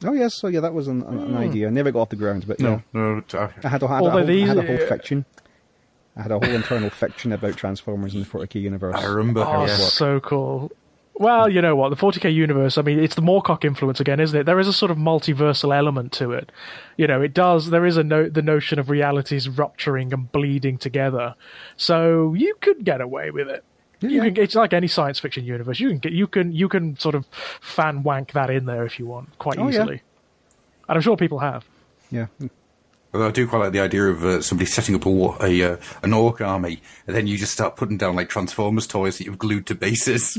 Oh, yes. So, yeah, that was an idea. I never got off the ground, but No. I had a whole fiction. I had a whole internal fiction about Transformers in the 40k universe. I remember. Oh, so cool. Well, you know what, the 40k universe, I mean, it's the Moorcock influence again, isn't it? There is a sort of multiversal element to it. There is the notion of realities rupturing and bleeding together. So you could get away with it. Yeah. It's like any science fiction universe. You can sort of fan wank that in there if you want, quite easily. Yeah. And I'm sure people have. Yeah. Although I do quite like the idea of somebody setting up an orc army, and then you just start putting down like Transformers toys that you've glued to bases.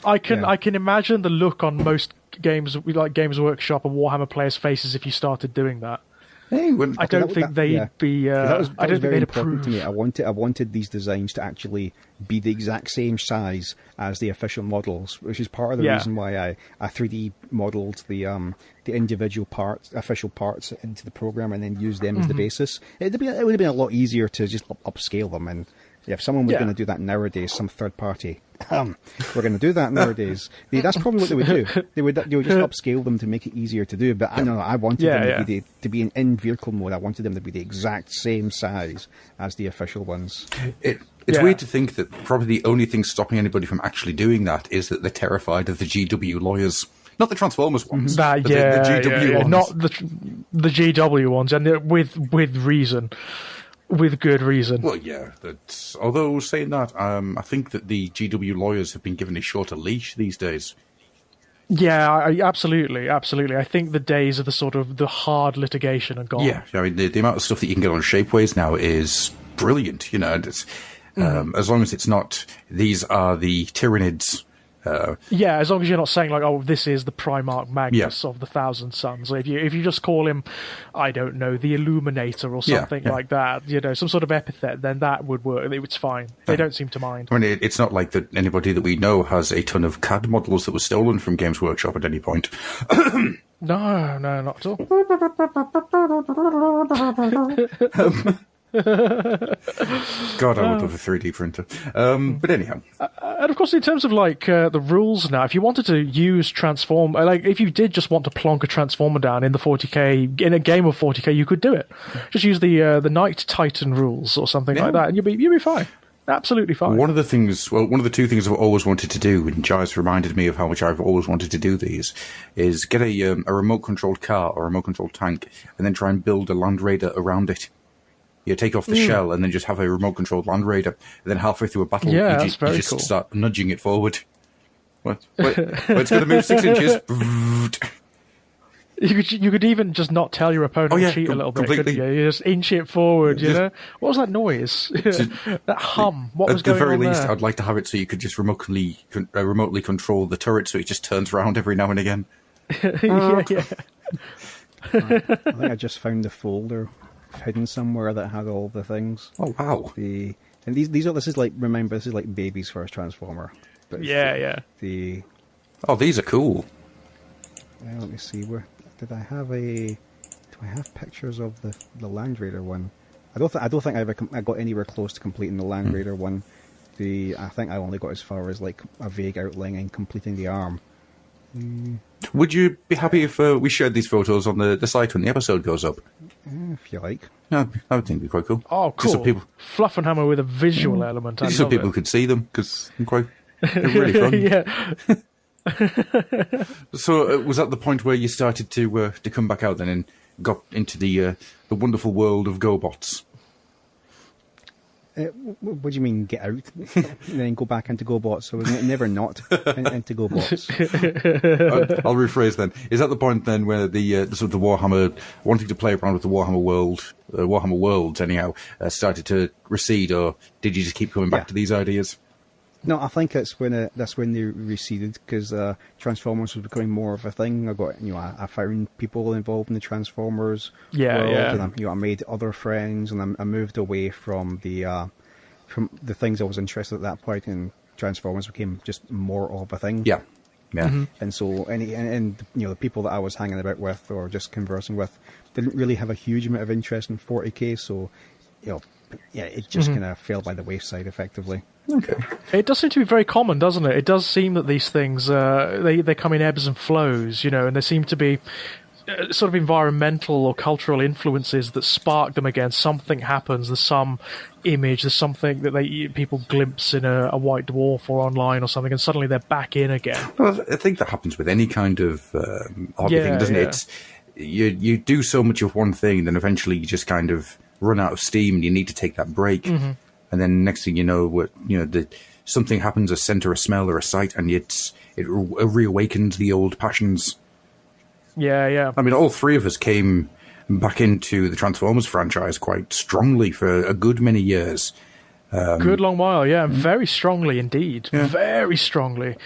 I can imagine the look on most games, like Games Workshop and Warhammer players' faces if you started doing that. Hey, I don't think they'd be. That was very important to me. I wanted these designs to actually be the exact same size as the official models, which is part of the reason why I 3D modelled the individual official parts into the program, and then used them as the basis. It would have been a lot easier to just upscale them. And if someone was going to do that nowadays, some third party. We're going to do that nowadays. That's probably what they would do. They would just upscale them to make it easier to do. But I wanted them to be in vehicle mode. I wanted them to be the exact same size as the official ones. It's weird to think that probably the only thing stopping anybody from actually doing that is that they're terrified of the GW lawyers. Not the Transformers ones, but the GW ones. Not the GW ones, and with reason. With good reason. Well, yeah. Although saying that, I think that the GW lawyers have been given a shorter leash these days. Yeah, absolutely. I think the days of the hard litigation are gone. Yeah, I mean the amount of stuff that you can get on Shapeways now is brilliant. As long as it's not these are the Tyranids. As long as you're not saying like, oh, this is the Primarch Magnus of the Thousand Suns. If you just call him, I don't know, the Illuminator or something like that, some sort of epithet, then that would work. It's fine. They don't seem to mind. I mean, it's not like that anybody that we know has a ton of CAD models that were stolen from Games Workshop at any point. No, not at all. God, I would love a 3D printer. But anyhow. And of course, in terms of the rules now, if you wanted to use Transform, if you did just want to plonk a Transformer down in the 40k, in a game of 40k, you could do it. Just use the Knight Titan rules or something like that, and you'll be fine. Absolutely fine. One of the two things I've always wanted to do, and Jii's reminded me of how much I've always wanted to do these, is get a remote-controlled car or remote-controlled tank, and then try and build a Land Raider around it. You take off the shell and then just have a remote-controlled Land Raider, and then halfway through a battle, you just start nudging it forward. What? It's going to move 6 inches. You could even just not tell your opponent to cheat a little bit, couldn't you? You just inch it forward, What was that noise? That hum. What was going on there? At the very least, I'd like to have it so you could just remotely control the turret so it just turns around every now and again. Yeah. I think I just found the folder hidden somewhere that had all the things. Oh wow! This is like baby's first Transformer. But these are cool. Let me see. Where did I have do I have pictures of the Land Raider one? I don't think I got anywhere close to completing the Land Raider one. I think I only got as far as like a vague outline and completing the arm. Would you be happy if we shared these photos on the site when the episode goes up? If you like. No, I would think it'd be quite cool. Oh, cool. Just so people, Fluffenhammer with a visual element. just so people could see them, because they're really fun. Yeah. So was that the point where you started to come back out then and got into the wonderful world of GoBots? What do you mean, get out? And then go back into GoBots? So was it never not into GoBots? I'll rephrase then. Is that the point then where the sort of the Warhammer, wanting to play around with the Warhammer world, Warhammer worlds anyhow, started to recede, or did you just keep coming back to these ideas? No, I think that's when they receded, because Transformers was becoming more of a thing. I found people involved in the Transformers world, and I made other friends, and I moved away from the things I was interested at that point, and Transformers became just more of a thing. Yeah. Mm-hmm. And so, and the people that I was hanging about with or just conversing with didn't really have a huge amount of interest in 40k, so it just kind of fell by the wayside effectively. Okay. It does seem to be very common, doesn't it? It does seem that these things they come in ebbs and flows, and there seem to be sort of environmental or cultural influences that spark them again. Something happens. There's some image. There's something that people glimpse in a white dwarf or online or something, and suddenly they're back in again. Well, I think that happens with any kind of hobby thing, doesn't it? It's, you do so much of one thing, then eventually you just kind of run out of steam, and you need to take that break. Mm-hmm. And then next thing you know, something happens, a scent or a smell or a sight, and it reawakens the old passions. Yeah. I mean, all three of us came back into the Transformers franchise quite strongly for a good many years. Good long while, yeah. Very strongly indeed. Yeah. Very strongly.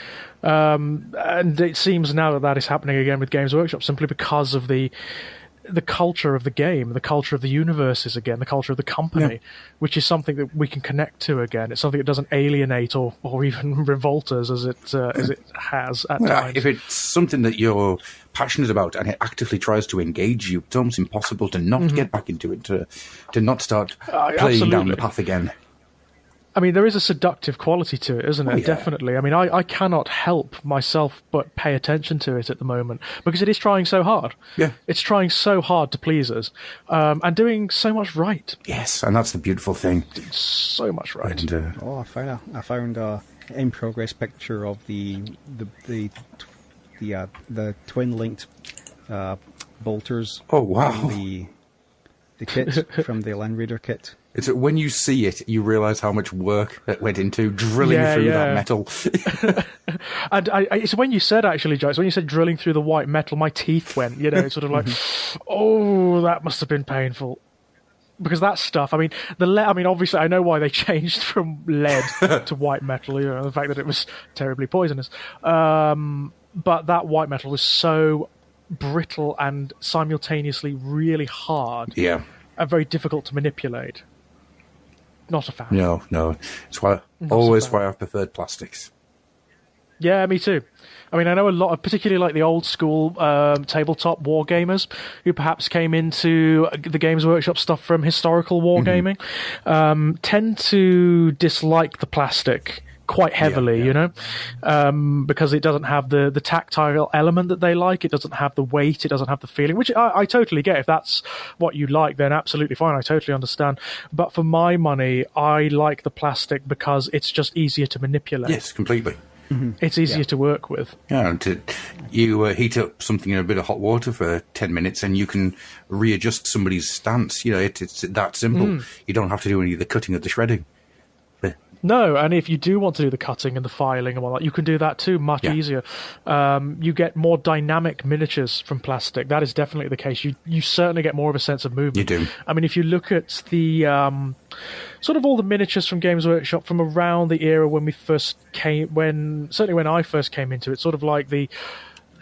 And it seems now that is happening again with Games Workshop, simply because of the culture of the game, the culture of the universes again, the culture of the company, which is something that we can connect to again. It's something that doesn't alienate or even revolt us as it has at times. If it's something that you're passionate about and it actively tries to engage you, it's almost impossible to not get back into it, to not start playing down the path again. I mean, there is a seductive quality to it, isn't it? Yeah. Definitely. I mean, I cannot help myself but pay attention to it at the moment, because it is trying so hard. Yeah. It's trying so hard to please us, and doing so much right. Yes, and that's the beautiful thing. So much right. And, I found a in progress picture of the twin linked bolters. Oh wow! The kit from the Land Raider kit. It's when you see it, you realise how much work that went into drilling through that metal. And it's when you said, actually, Joe, it's when you said drilling through the white metal, my teeth went, sort of like, oh, that must have been painful. Because that stuff, I mean, obviously, I know why they changed from lead to white metal, the fact that it was terribly poisonous. But that white metal was so brittle and simultaneously really hard. Yeah. And very difficult to manipulate. Not a fan. No. It's why I've preferred plastics. Yeah, me too. I mean, I know a lot of, particularly like the old school tabletop wargamers who perhaps came into the Games Workshop stuff from historical wargaming, tend to dislike the plastic quite heavily, because it doesn't have the tactile element that they like. It doesn't have the weight. It doesn't have the feeling, which I totally get. If that's what you like, then absolutely fine. I totally understand. But for my money, I like the plastic because it's just easier to manipulate. Yes, completely. Mm-hmm. It's easier to work with. Yeah, and you heat up something in a bit of hot water for 10 minutes and you can readjust somebody's stance. It's that simple. You don't have to do any of the cutting or the shredding. No, and if you do want to do the cutting and the filing and whatnot, you can do that too, much easier. You get more dynamic miniatures from plastic. That is definitely the case. You certainly get more of a sense of movement. You do. I mean, if you look at the sort of all the miniatures from Games Workshop from around the era when certainly when I first came into it, sort of like the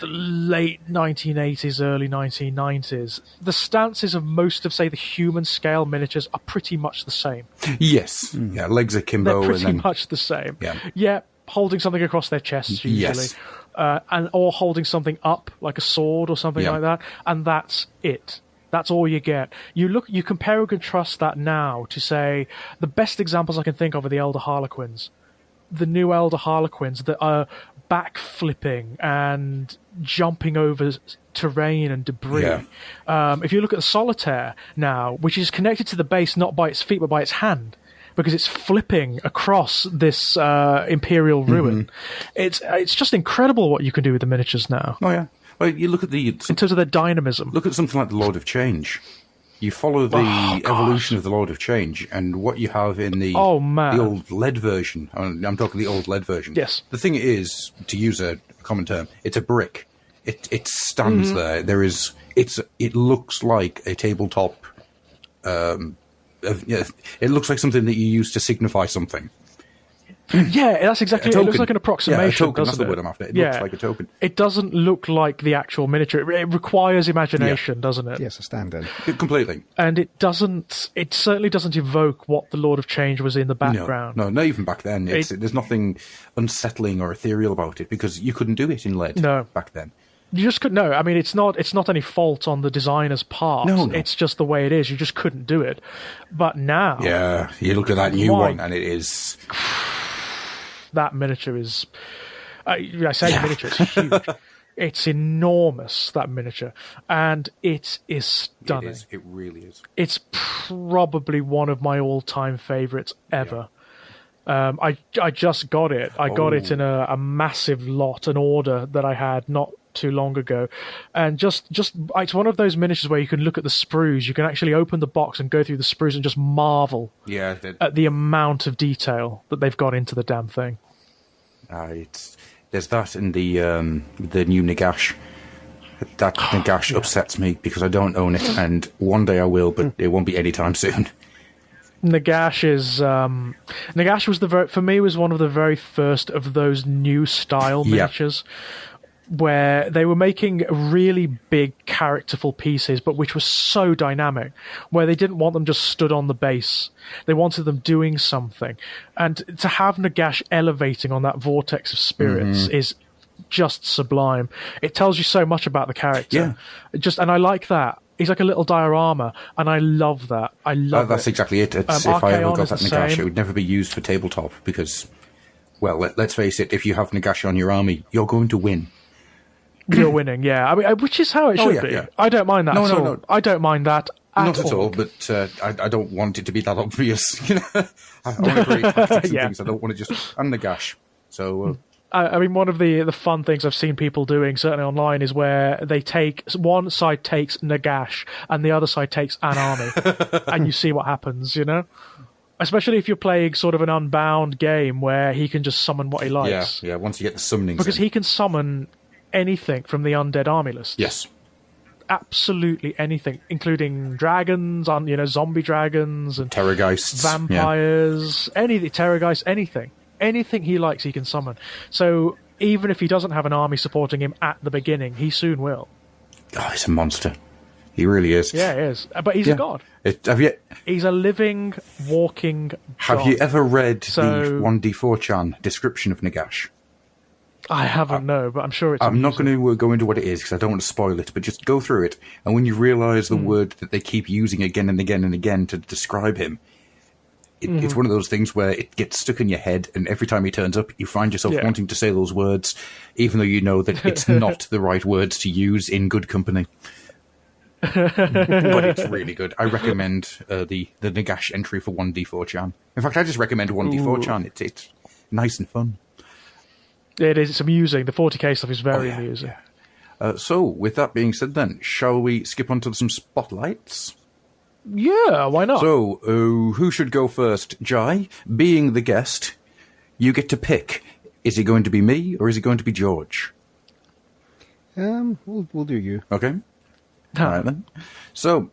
late 1980s, early 1990s, the stances of most of, say, the human scale miniatures are pretty much the same. Yes. Yeah, legs akimbo. They're pretty much the same. Yeah, holding something across their chests usually. Yes. Or holding something up, like a sword or something like that, and that's it. That's all you get. You compare and contrast that now to, say, the best examples I can think of are the Elder Harlequins. the new Elder Harlequins that are backflipping and jumping over terrain and debris. Yeah. If you look at the Solitaire now, which is connected to the base not by its feet but by its hand, because it's flipping across this Imperial ruin. It's just incredible what you can do with the miniatures now. Oh yeah. Well, you look at in terms of their dynamism. Look at something like the Lord of Change. You follow the evolution of the Lord of Change, and what you have in the old lead version. I'm talking the old lead version. Yes. The thing is, to use a common term, it's a brick. It stands there. It looks like a tabletop. It looks like something that you use to signify something. Yeah, that's exactly it. It looks like an approximation. Yeah, a token. Doesn't That's the word it? I'm after. It looks like a token. It doesn't look like the actual miniature. It requires imagination, doesn't it? Yes, a stand-in. Completely. And it certainly doesn't evoke what the Lord of Change was in the background. No, not even back then. There's nothing unsettling or ethereal about it, because you couldn't do it in lead back then. You just couldn't. No, I mean, it's not any fault on the designer's part. No. It's just the way it is. You just couldn't do it. But now... Yeah, you look at that new one, and it is... That miniature is... I say miniature, it's huge. It's enormous, that miniature. And it is stunning. It is. It really is. It's probably one of my all-time favourites ever. Yeah. I just got it. I got it in a massive lot, an order that I had not too long ago, and just it's one of those miniatures where you can look at the sprues. You can actually open the box and go through the sprues and just marvel at the amount of detail that they've got into the damn thing. There's that in the new Nagash. That Nagash upsets me because I don't own it, and one day I will, but it won't be anytime soon. Nagash was for me was one of the very first of those new style miniatures. Where they were making really big, characterful pieces, but which were so dynamic, where they didn't want them just stood on the base. They wanted them doing something. And to have Nagash elevating on that vortex of spirits is just sublime. It tells you so much about the character. Yeah. And I like that. He's like a little diorama, and I love that. I love That's it. exactly it. If I ever got that Nagash, it would never be used for tabletop because, well, let's face it, if you have Nagash on your army, you're going to win. You're winning, yeah. I mean, which is how it should be. Yeah. I don't mind that at all. No. I don't mind that Not at all, but I don't want it to be that obvious. You know, I want to create tactics and things. I don't want to just and Nagash. So. I mean, one of the fun things I've seen people doing, certainly online, is where they take one side takes Nagash and the other side takes an army, and you see what happens. You know. Especially if you're playing sort of an unbound game where he can just summon what he likes. Yeah. Once you get the summoning, because he can summon anything from the undead army list. Yes, absolutely anything, including dragons, zombie dragons and terrorgeists, vampires, terrorgeists, anything he likes, he can summon. So even if he doesn't have an army supporting him at the beginning, he soon will. Oh, he's a monster. He really is. Yeah, he is. But he's a god. He's a living, walking god. Have you ever read the 1D4chan description of Nagash? I haven't, no, but I'm sure it's... I'm not going to go into what it is because I don't want to spoil it, but just go through it, and when you realise the word that they keep using again and again and again to describe him, it's one of those things where it gets stuck in your head, and every time he turns up, you find yourself wanting to say those words, even though you know that it's not the right words to use in good company. But it's really good. I recommend the Nagash entry for 1D4chan. In fact, I just recommend 1D4chan. It's nice and fun. It is. It's amusing. The 40k stuff is very amusing. Yeah. So, with that being said then, shall we skip on to some spotlights? Yeah, why not? So, who should go first? Jai, being the guest, you get to pick. Is it going to be me, or is it going to be George? We'll do you. Okay. All right, then. So,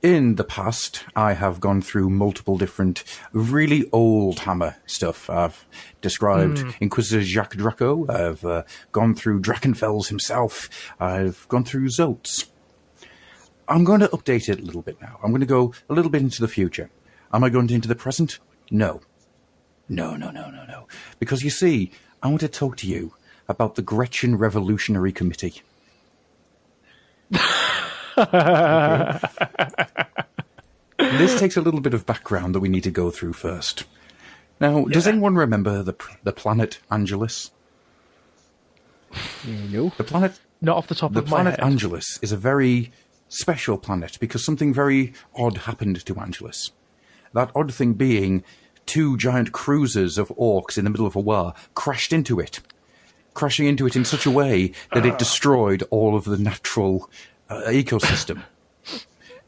in the past, I have gone through multiple different, really old Hammer stuff. I've described Inquisitor Jacques Draco. I've gone through Drakenfels himself. I've gone through Zotes. I'm going to update it a little bit now. I'm going to go a little bit into the future. Am I going into the present? No. No. Because you see, I want to talk to you about the Gretchen Revolutionary Committee. This takes a little bit of background that we need to go through first. Now, does anyone remember the planet Angelus? No. The planet Not off the top The of my planet head. Angelus is a very special planet because something very odd happened to Angelus. That odd thing being 2 giant cruisers of orcs in the middle of a war crashed into it. Crashing into it in such a way that it destroyed all of the natural ecosystem.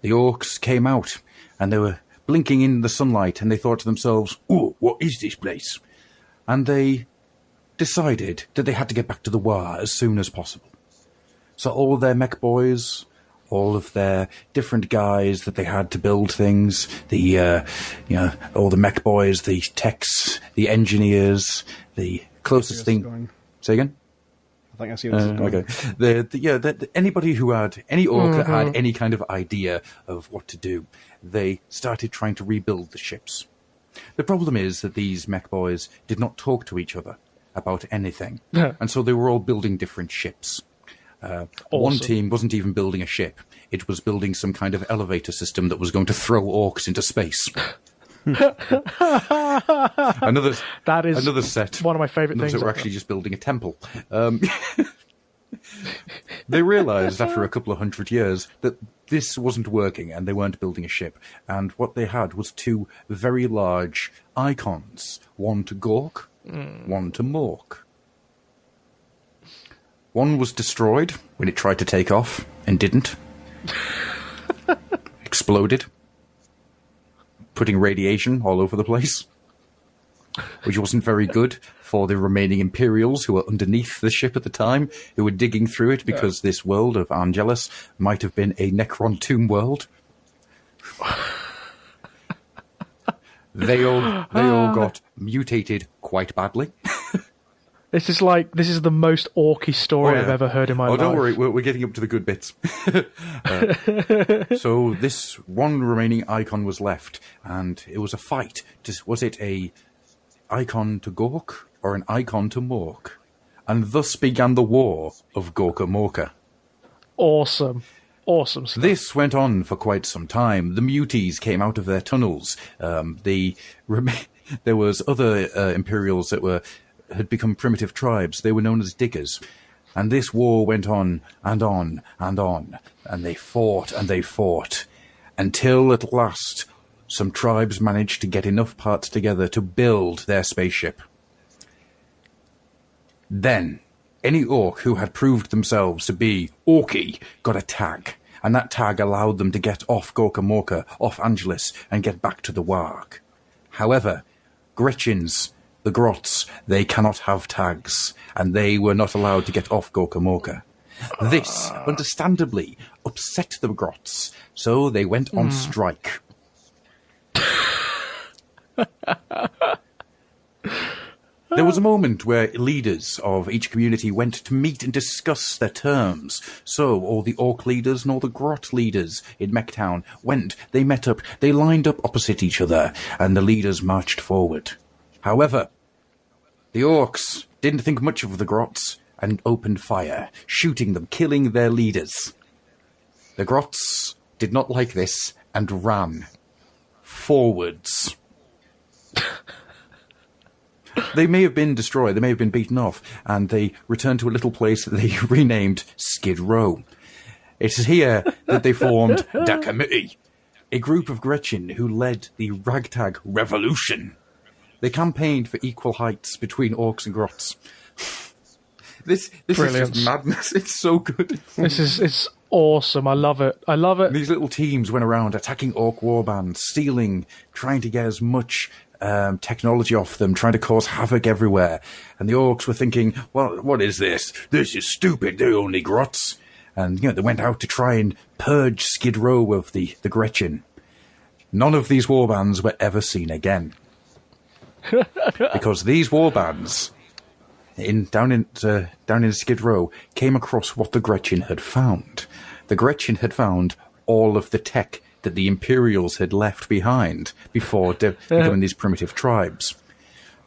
The orcs came out and they were blinking in the sunlight and they thought to themselves, "Oh, what is this place?" And they decided that they had to get back to the war as soon as possible. So all of their mech boys, all of their different guys that they had to build things, all the mech boys, the techs, the engineers, the closest thing. Say again? I think I see where this is going. Okay. Anybody who had any orc that had any kind of idea of what to do, they started trying to rebuild the ships. The problem is that these mech boys did not talk to each other about anything, and so they were all building different ships. One team wasn't even building a ship; it was building some kind of elevator system that was going to throw orcs into space. another set. One of my favourite things. That were actually just building a temple. They realised after a couple of 100 years that this wasn't working, and they weren't building a ship. And what they had was 2 very large icons: one to Gork, one to Mork. One was destroyed when it tried to take off and didn't. Exploded. Putting radiation all over the place. Which wasn't very good for the remaining Imperials who were underneath the ship at the time, who were digging through it because this world of Angelus might have been a Necron tomb world. They all got mutated quite badly. This is the most orky story I've ever heard in my life. Don't worry, we're getting up to the good bits. So this one remaining icon was left, and it was a fight. Was it a icon to Gork or an icon to Mork? And thus began the war of GorkaMorka. Awesome stuff. This went on for quite some time. The muties came out of their tunnels. There was other Imperials that had become primitive tribes. They were known as diggers. And this war went on and on and on. And they fought and they fought. Until at last, some tribes managed to get enough parts together to build their spaceship. Then, any orc who had proved themselves to be orky got a tag. And that tag allowed them to get off GorkaMorka, off Angelus, and get back to the Warg. However, Gretchens, the Grots, they cannot have tags, and they were not allowed to get off GorkaMorka. This, understandably, upset the Grots, so they went on strike. There was a moment where leaders of each community went to meet and discuss their terms. So all the Orc leaders and all the Grot leaders in Mechtown they met up, they lined up opposite each other, and the leaders marched forward. However, the Orcs didn't think much of the Grots and opened fire, shooting them, killing their leaders. The Grots did not like this and ran forwards. They may have been destroyed, they may have been beaten off, and they returned to a little place that they renamed Skid Row. It is here that they formed the Committee, a group of Gretchen who led the Ragtag Revolution. They campaigned for equal heights between Orcs and Grots. This is just madness. It's so good. It's awesome. I love it. These little teams went around attacking Orc warbands, stealing, trying to get as much technology off them, trying to cause havoc everywhere. And the Orcs were thinking, well, what is this? This is stupid. They're only Grots. And, they went out to try and purge Skid Row of the Gretchen. None of these warbands were ever seen again. Because these warbands down in Skid Row came across what the Gretchen had found. The Gretchen had found all of the tech that the Imperials had left behind before becoming these primitive tribes.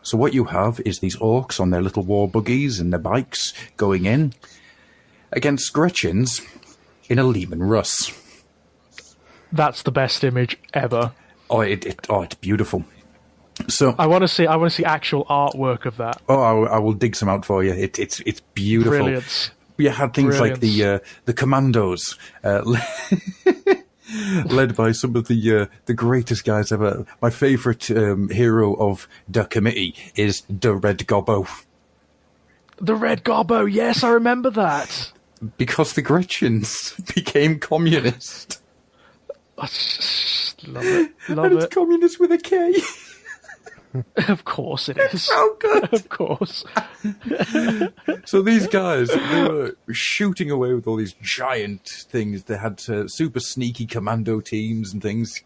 So what you have is these Orcs on their little war buggies and their bikes going in against Gretchens in a Lehman Russ. That's the best image ever. It's beautiful. So I want to see actual artwork of that. Oh, I will dig some out for you. It's beautiful. Brilliant. You had things like the commandos, led by some of the greatest guys ever. My favourite hero of the committee is the Red Gobbo. The Red Gobbo, yes, I remember that. Because the Gretchens became communist. I just love it. Love and it's it. communist with a K. Of course it is. So good. Of course. So these guys, they were shooting away with all these giant things. They had super sneaky commando teams and things.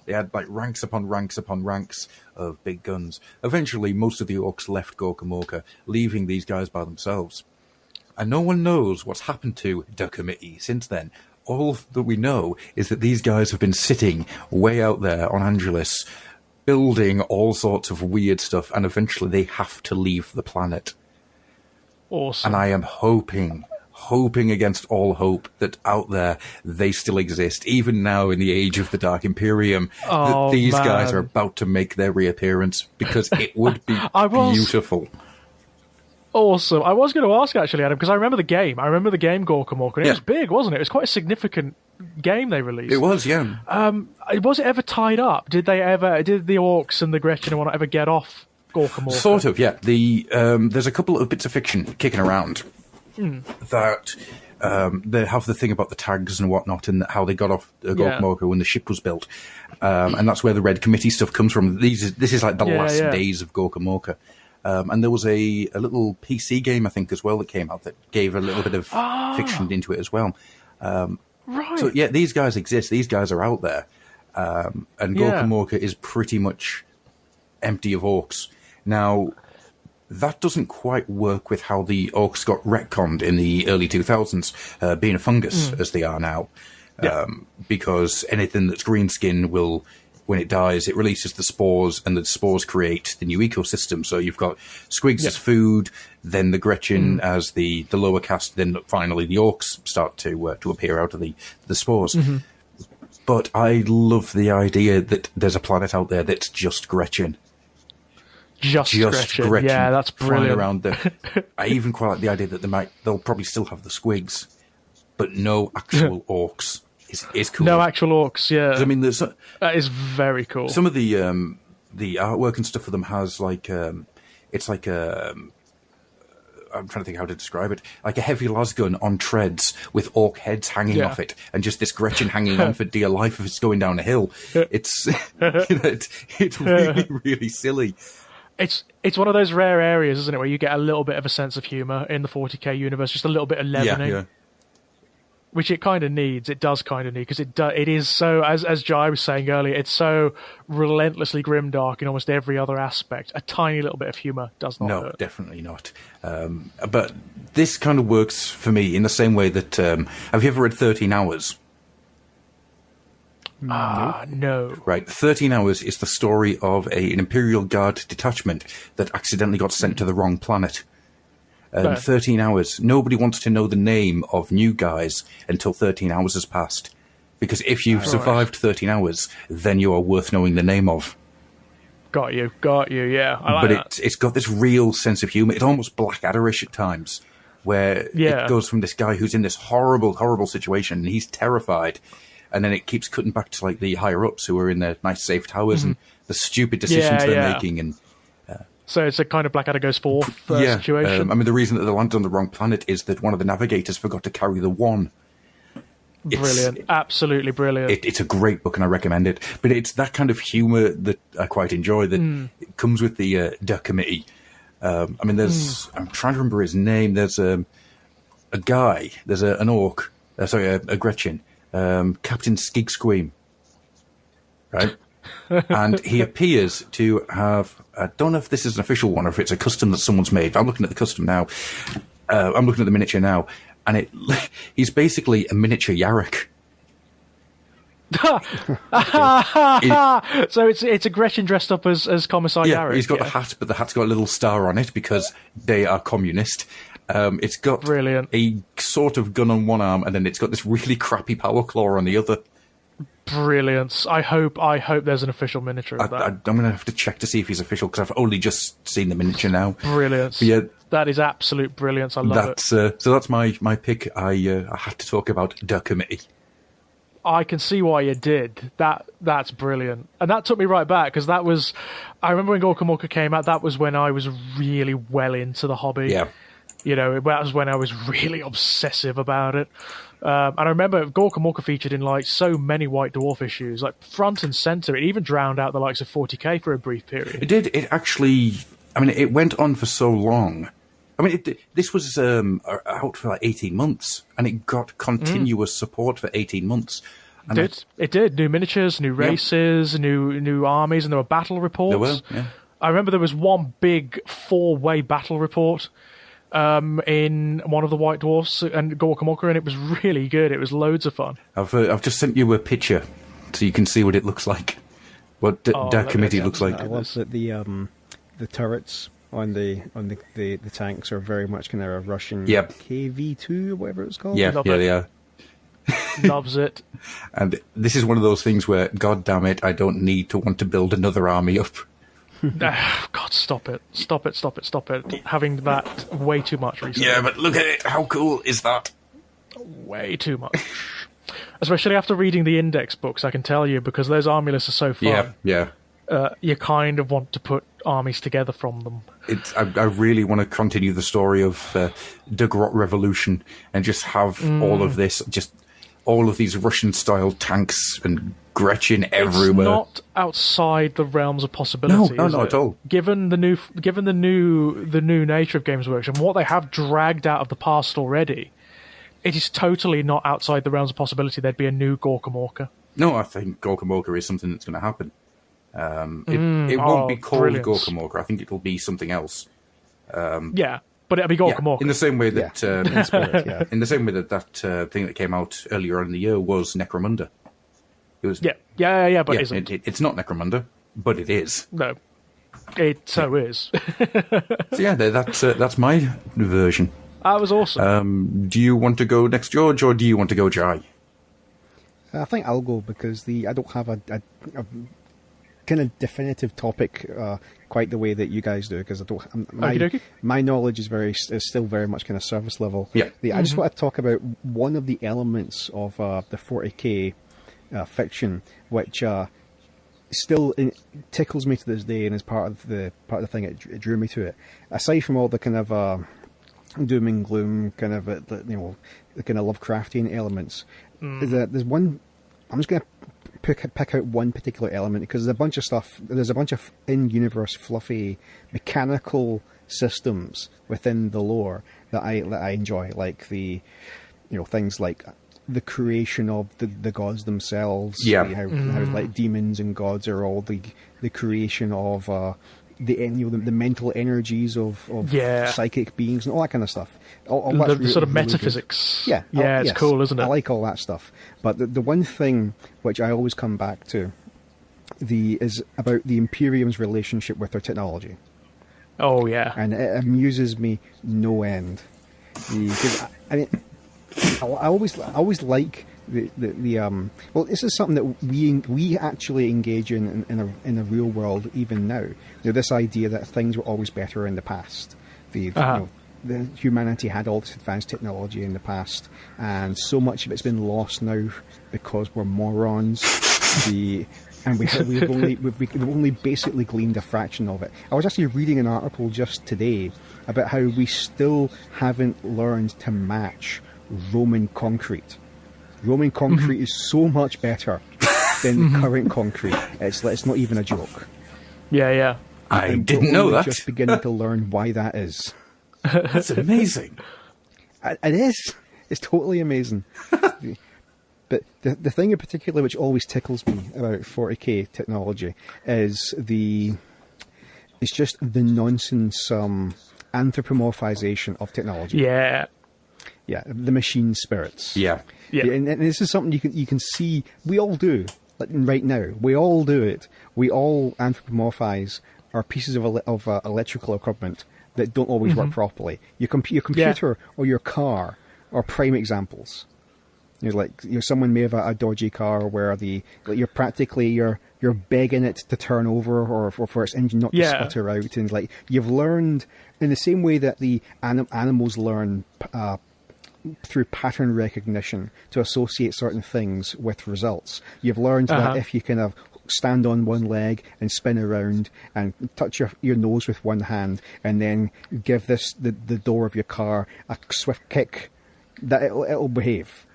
They had like ranks upon ranks upon ranks of big guns. Eventually, most of the orcs left GorkaMorka, leaving these guys by themselves. And no one knows what's happened to the committee since then. All that we know is that these guys have been sitting way out there on Angelus, building all sorts of weird stuff, and eventually they have to leave the planet. Awesome. And I am hoping against all hope that out there they still exist, even now in the age of the Dark Imperium, that these guys are about to make their reappearance, because it would be beautiful. Awesome. I was going to ask, actually, Adam, because I remember the game. GorkaMorka, and it was big, wasn't it? It was quite a significant game they released. It was, yeah. Was it ever tied up? Did the orcs and the Gretchen and whatnot ever get off GorkaMorka? Sort of, yeah. There's a couple of bits of fiction kicking around that they have the thing about the tags and whatnot, and how they got off GorkaMorka when the ship was built, and that's where the Red Committee stuff comes from. This is like the last days of GorkaMorka. And there was a little PC game, I think, as well, that came out that gave a little bit of fiction into it as well. Right. So, yeah, these guys exist. These guys are out there. And GorkaMorka is pretty much empty of orcs. Now, that doesn't quite work with how the orcs got retconned in the early 2000s, being a fungus, as they are now. Because anything that's green skin will... When it dies, it releases the spores, and the spores create the new ecosystem. So you've got squigs as food, then the Gretchen as the lower caste, then finally the orcs start to appear out of the spores. But I love the idea that there's a planet out there that's just Gretchen. Just Gretchen. Yeah, that's brilliant. Around there. I even quite like the idea that they'll probably still have the squigs, but no actual orcs. Is cool. No actual orcs, yeah. I mean, that is very cool. Some of the artwork and stuff for them has like it's like I'm trying to think how to describe it, like a heavy lasgun on treads with orc heads hanging off it, and just this Gretchen hanging on for dear life if it's going down a hill. It's it's really really silly. It's one of those rare areas, isn't it, where you get a little bit of a sense of humour in the 40k universe, just a little bit of leavening. Yeah. Which it kind of needs. It does kind of need, because it is so, as Jii was saying earlier, it's so relentlessly grimdark in almost every other aspect. A tiny little bit of humour does not hurt. No, definitely not. But this kind of works for me in the same way that... have you ever read 13 Hours? No. Right, 13 Hours is the story of an Imperial Guard detachment that accidentally got sent to the wrong planet. And 13 hours, nobody wants to know the name of new guys until 13 hours has passed. Because if you've survived 13 hours, then you are worth knowing the name of. Got you, yeah. I like that. It's got this real sense of humour. It's almost Blackadder-ish at times, where it goes from this guy who's in this horrible, horrible situation, and he's terrified, and then it keeps cutting back to like the higher-ups who are in their nice safe towers, and the stupid decisions they're making, and... So it's a kind of Blackadder goes forth situation. I mean, the reason that they landed on the wrong planet is that one of the navigators forgot to carry the wand. Brilliant. Absolutely brilliant. It's a great book, and I recommend it. But it's that kind of humour that I quite enjoy, that it comes with the committee. I mean, there's... I'm trying to remember his name. There's a guy. There's an orc. A Gretchen. Captain Skigsqueam. Right? And he appears to have... I don't know if this is an official one or if it's a custom that someone's made. I'm looking at the custom now. I'm looking at the miniature now. And he's basically a miniature Yarrick. So it's a Gretchen dressed up as Commissar Yarrick. He's got the hat, but the hat's got a little star on it because they are communist. It's got a sort of gun on one arm, and then it's got this really crappy power claw on the other. Brilliant. I hope there's an official miniature of that. I'm going to have to check to see if he's official, because I've only just seen the miniature now. Brilliant. But yeah, that is absolute brilliance. I love it. So that's my pick. I had to talk about the committee. I can see why you did. That's brilliant. And that took me right back, because I remember when GorkaMorka came out, that was when I was really well into the hobby. Yeah. That was when I was really obsessive about it. And I remember GorkaMorka featured in like so many White Dwarf issues, like front and center. It even drowned out the likes of 40k for a brief period. It did. It actually, it went on for so long. This was out for like 18 months, and it got continuous support for 18 months. And It did. New miniatures, new races, new armies, and there were battle reports. There were, yeah. I remember there was one big 4-way battle report in one of the White Dwarfs and GorkaMorka, and it was really good. It was loads of fun. I've just sent you a picture so you can see what it looks like. What the committee looks like. I love that the turrets on the tanks are very much kind of a Russian KV2 or whatever it's called. Yeah, they are. Loves it. And this is one of those things where, God damn it, I don't need to want to build another army up. God, stop it. Having that way too much recently. Yeah, but look at it. How cool is that? Way too much. Especially after reading the index books, I can tell you, because those army lists are so fun. Yeah. You kind of want to put armies together from them. I really want to continue the story of the Grot Revolution and just have all of this, just all of these Russian-style tanks and Gretchen everywhere. It's not outside the realms of possibility. No, not at all. Given the new nature of Games Workshop and what they have dragged out of the past already, it is totally not outside the realms of possibility there'd be a new GorkaMorka. No, I think GorkaMorka is something that's going to happen. It won't be called GorkaMorka. I think it'll be something else. Yeah, but it'll be GorkaMorka. In the same way that in the same way that thing that came out earlier on in the year was Necromunda. It was but it isn't. It's not Necromunda, but it is. No, it so is. So that's my version. That was awesome. Do you want to go next, George, or do you want to go, Jai? I think I'll go, because I don't have a kind of definitive topic quite the way that you guys do, because I don't. My knowledge is still very much kind of surface level. Yeah. I just want to talk about one of the elements of the 40k fiction, which still tickles me to this day, and is part of the thing that drew me to it. Aside from all the kind of doom and gloom kind of the kind of Lovecraftian elements, there's one. I'm just going to pick out one particular element, because there's a bunch of stuff. There's a bunch of in-universe fluffy mechanical systems within the lore that I enjoy, like the things like the creation of the gods themselves. How like demons and gods are all the creation of the mental energies of psychic beings and all that kind of stuff. All the really, sort of really metaphysics. Good. It's cool, isn't it? I like all that stuff. But the one thing which I always come back to is about the Imperium's relationship with their technology. Oh yeah, and it amuses me no end. Because I always like the well, this is something that we actually engage in a real world even now. This idea that things were always better in the past. The humanity had all this advanced technology in the past, and so much of it's been lost now because we're morons. And we've only basically gleaned a fraction of it. I was actually reading an article just today about how we still haven't learned to match Roman concrete. Roman concrete is so much better than current concrete. It's not even a joke. Yeah. I didn't know that. Just beginning to learn why that is. That's amazing. It is. It's totally amazing. But the thing in particular which always tickles me about 40k technology is it's just the nonsense anthropomorphization of technology. Yeah, the machine spirits. Yeah. And this is something you can see. We all do. Like right now, we all do it. We all anthropomorphize our pieces of electrical equipment that don't always work properly. Your computer or your car are prime examples. Someone may have a dodgy car where you're begging it to turn over or for its engine not to sputter out, and you've learned in the same way that the animals learn through pattern recognition to associate certain things with results. You've learned that if you kind of stand on one leg and spin around and touch your nose with one hand and then give the door of your car a swift kick, that it'll behave.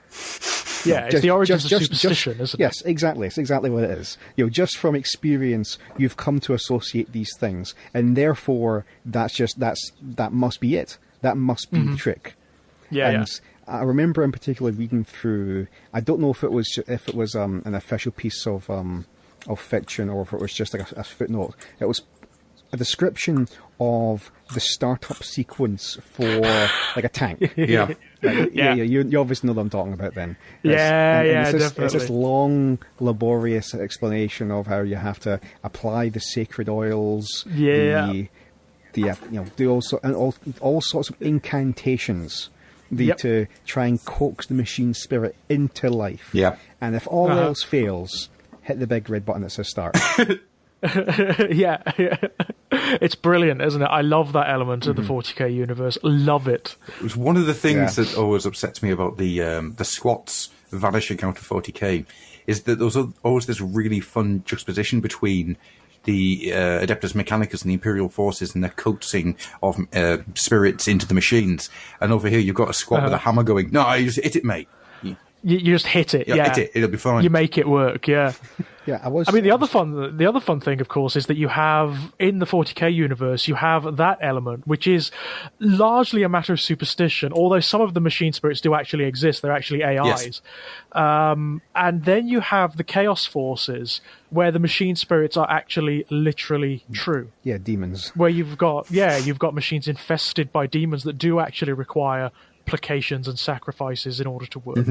Yeah, it's the origins of superstition, isn't it? Yes, exactly. It's exactly what it is. Just from experience, you've come to associate these things, and therefore that must be it. That must be the trick. Yeah, and I remember in particular reading through. I don't know if it was an official piece of fiction or if it was just like a footnote. It was a description of the startup sequence for like a tank. Yeah. You obviously know what I'm talking about then. Definitely. It's this long, laborious explanation of how you have to apply the sacred oils. Do all sorts of incantations to try and coax the machine spirit into life. Yeah. And if all else fails, hit the big red button that says start. yeah. It's brilliant, isn't it? I love that element of the 40k universe. Love it. It was one of the things that always upsets me about the squats vanishing out of 40k is that there was always this really fun juxtaposition between the Adeptus Mechanicus and the Imperial forces and their coaxing of spirits into the machines. And over here, you've got a squat with a hammer going, no, you just hit it, mate. You just hit it, hit it, it'll be fine. You make it work, yeah. I mean, the other fun thing, of course, is that you have in the 40k universe, you have that element, which is largely a matter of superstition. Although some of the machine spirits do actually exist, they're actually AIs. Yes. And then you have the chaos forces, where the machine spirits are actually literally true. Yeah, demons. Where you've got machines infested by demons that do actually require placations and sacrifices in order to work.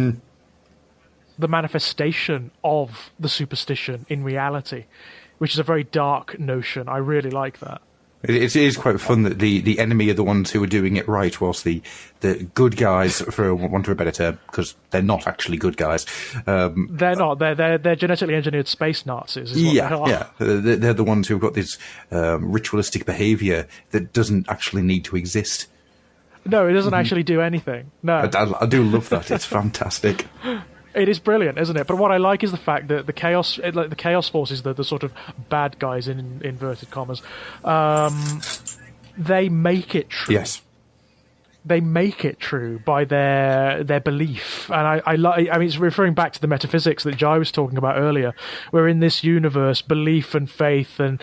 The manifestation of the superstition in reality, which is a very dark notion. I really like that. It is quite fun that the enemy are the ones who are doing it right, whilst the good guys, for want of a better term, because they're not actually good guys. They're not. They're genetically engineered space Nazis. Is what they are. Yeah. They're the ones who've got this ritualistic behaviour that doesn't actually need to exist. No, it doesn't actually do anything. No, I do love that. It's fantastic. It is brilliant, isn't it? But what I like is the fact that the chaos forces, the sort of bad guys in inverted commas, they make it true. Yes. They make it true by their belief, and I mean, it's referring back to the metaphysics that Jai was talking about earlier, where in this universe, belief and faith and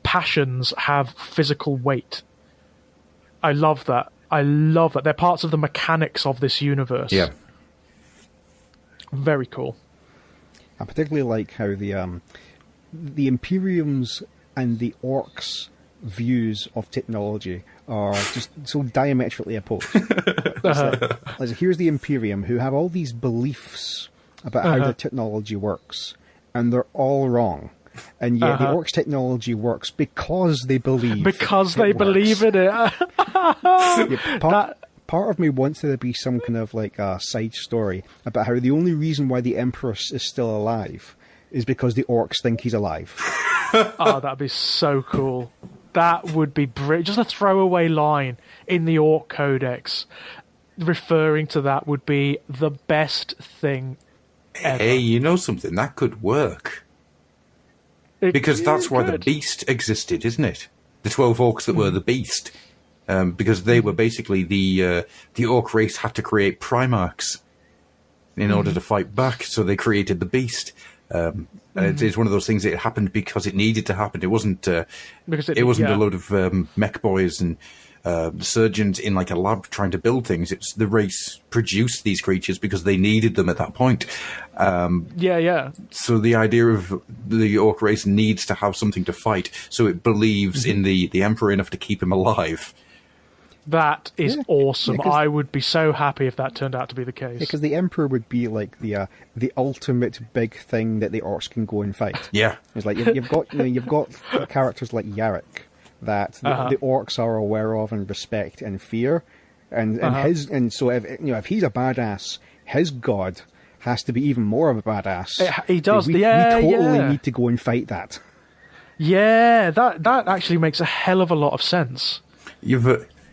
passions have physical weight. I love that. They're parts of the mechanics of this universe. Yeah. Very cool. I particularly like how the Imperium's and the Orcs' views of technology are just so diametrically opposed. Here's the Imperium, who have all these beliefs about how their technology works, and they're all wrong. And yet the Orcs' technology works because they believe. Because they believe in it. Part of me wants there to be some kind of like a side story about how the only reason why the Empress is still alive is because the Orcs think he's alive. Oh, that'd be so cool. That would be brilliant. Just a throwaway line in the Orc Codex referring to that would be the best thing ever. Hey, you know something? That could work. Because that's why the Beast existed, isn't it? The 12 Orcs that were the Beast. Because they were basically the Orc race had to create Primarchs in order to fight back, so they created the Beast. And it's one of those things that happened because it needed to happen. It wasn't a load of mech boys and surgeons in like a lab trying to build things. It's the race produced these creatures because they needed them at that point. So the idea of the Orc race needs to have something to fight, so it believes in the Emperor enough to keep him alive. That is awesome. I would be so happy if that turned out to be the case. Because the Emperor would be like the ultimate big thing that the Orcs can go and fight. Yeah, it's like you've got characters like Yarrick that the Orcs are aware of and respect and fear, and so if he's a badass, his god has to be even more of a badass. He does. We totally need to go and fight that. Yeah, that actually makes a hell of a lot of sense.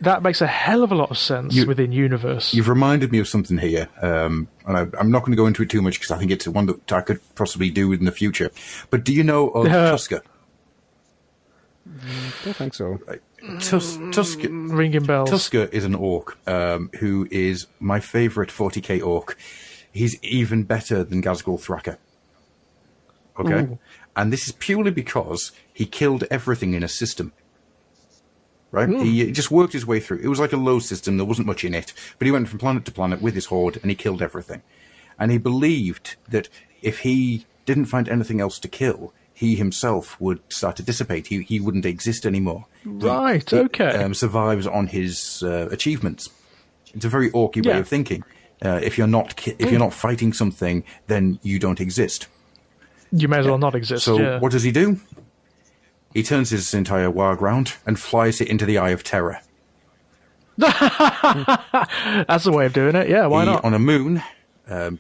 That makes a hell of a lot of sense within universe. You've reminded me of something here, and I'm not going to go into it too much because I think it's one that I could possibly do in the future. But do you know of Tusker? Don't think so. Tusker, ringing bells. Tusker is an orc who is my favourite 40k orc. He's even better than Ghazghkull Thraka. Okay? Ooh. And this is purely because he killed everything in a system. Right? He just worked his way through. It was like a low system. There wasn't much in it. But he went from planet to planet with his horde, and he killed everything. And he believed that if he didn't find anything else to kill, he himself would start to dissipate. He wouldn't exist anymore. Right, okay. Survives on his achievements. It's a very orky way of thinking. If you're not fighting something, then you don't exist. You may as well not exist. So what does he do? He turns his entire warg round and flies it into the Eye of Terror. That's the way of doing it. Yeah, why not? On a moon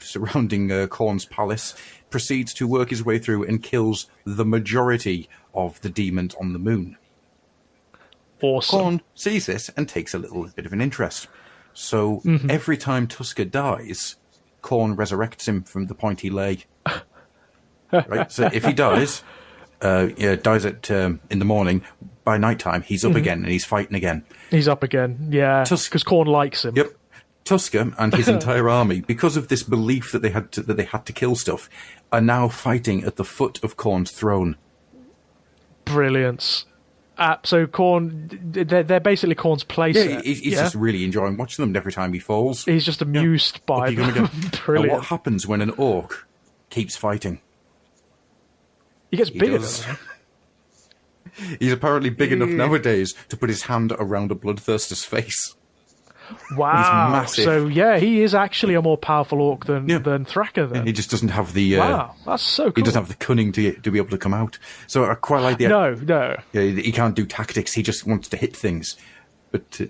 surrounding Khorne's palace, proceeds to work his way through and kills the majority of the demons on the moon. Awesome. Khorne sees this and takes a little bit of an interest. So every time Tusker dies, Khorne resurrects him from the point he lay. Right? So if he dies... dies in the morning. By nighttime, he's up again and he's fighting again. He's up again, yeah. Because Khorne likes him. Yep. Tusker and his entire army, because of this belief that they had to kill stuff, are now fighting at the foot of Khorne's throne. Brilliance. So Khorne, they're basically Khorne's playset. Yeah, he's just really enjoying watching them. Every time he falls, he's just amused by them. Brilliant. Now, what happens when an orc keeps fighting? He gets bigger. He's apparently big enough nowadays to put his hand around a bloodthirster's face. Wow. He's massive. So, he is actually a more powerful orc than Thraka, then. And he just doesn't have the... wow, that's so cool. He doesn't have the cunning to be able to come out. So I quite like the... No. Yeah, he can't do tactics. He just wants to hit things. But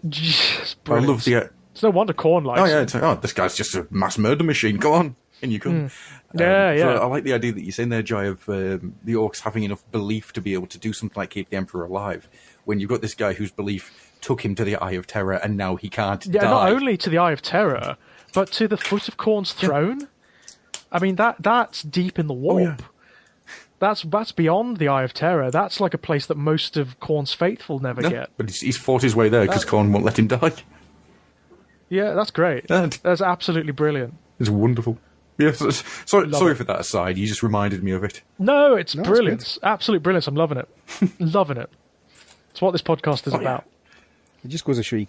I love the... It's no wonder Khorne likes him. It's like, this guy's just a mass murder machine. Go on. And you come. So I like the idea that you're saying there, Jai, of the orcs having enough belief to be able to do something like keep the Emperor alive. When you've got this guy whose belief took him to the Eye of Terror and now he can't die. Not only to the Eye of Terror, but to the foot of Khorne's throne. I mean, that's deep in the warp. That's beyond the Eye of Terror. That's like a place that most of Khorne's faithful never get. But he's fought his way there because Khorne won't let him die. Yeah, that's great. That's absolutely brilliant. It's wonderful. Yeah, sorry for that aside. You just reminded me of it. No, it's brilliant. It's absolute brilliance. I'm loving it. Loving it. It's what this podcast is about. It just goes to show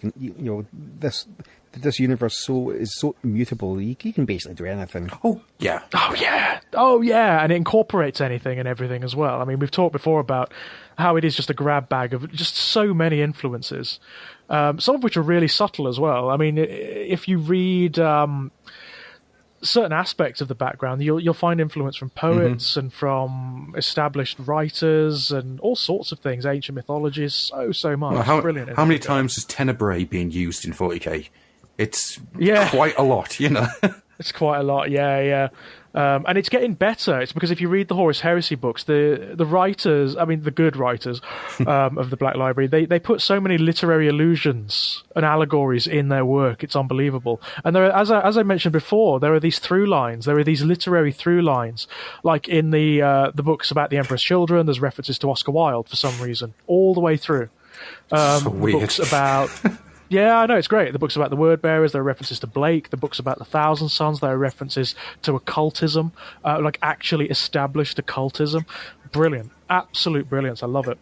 this universe is so immutable. You can basically do anything. Oh yeah. And it incorporates anything and everything as well. I mean, we've talked before about how it is just a grab bag of just so many influences, some of which are really subtle as well. I mean, if you read certain aspects of the background, you'll find influence from poets and from established writers and all sorts of things, ancient mythologies, so much. Well, Brilliant. How many times is Tenebrae being used in 40k? It's quite a lot, It's quite a lot, yeah. And it's getting better. It's because if you read the Horus Heresy books, the writers, I mean the good writers of the Black Library, they put so many literary allusions and allegories in their work. It's unbelievable. And there are, as I mentioned before, there are these through lines. There are these literary through lines. Like in the books about the Emperor's Children, there's references to Oscar Wilde for some reason, all the way through. So weird. Books about... Yeah, I know, it's great. The books about the Word Bearers, there are references to Blake. The books about the Thousand Sons, there are references to occultism, like actually established occultism. Brilliant. Absolute brilliance. I love it.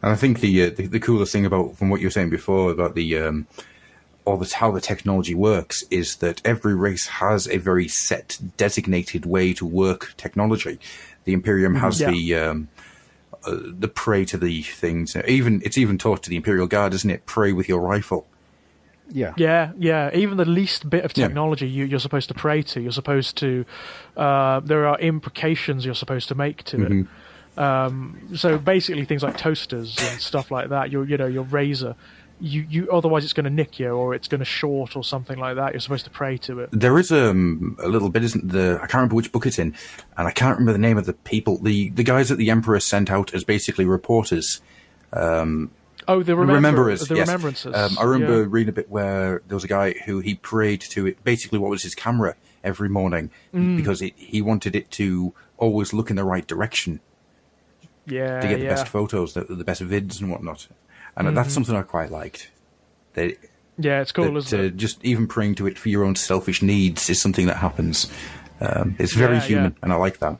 And I think the coolest thing about, from what you were saying before, about how the technology works, is that every race has a very set, designated way to work technology. The Imperium has the pray to the things. It's even taught to the Imperial Guard, isn't it? Pray with your rifle. Yeah. Even the least bit of technology you're supposed to pray to. You're supposed to. There are imprecations you're supposed to make to it. So basically, things like toasters and stuff like that. Your razor. you otherwise it's going to nick you, or it's going to short, or something like that. You're supposed to pray to it. There is a little bit, isn't there? I can't remember which book it's in, and I can't remember the name of the people. The guys that the Emperor sent out as basically reporters. The Rememberers. The yes. Remembrances. I remember reading a bit where there was a guy who he prayed to it. Basically, what was his camera every morning because he wanted it to always look in the right direction. Yeah, to get the best photos, the best vids and whatnot. And that's something I quite liked. It's cool, isn't it? Just even praying to it for your own selfish needs is something that happens. It's very human, and I like that.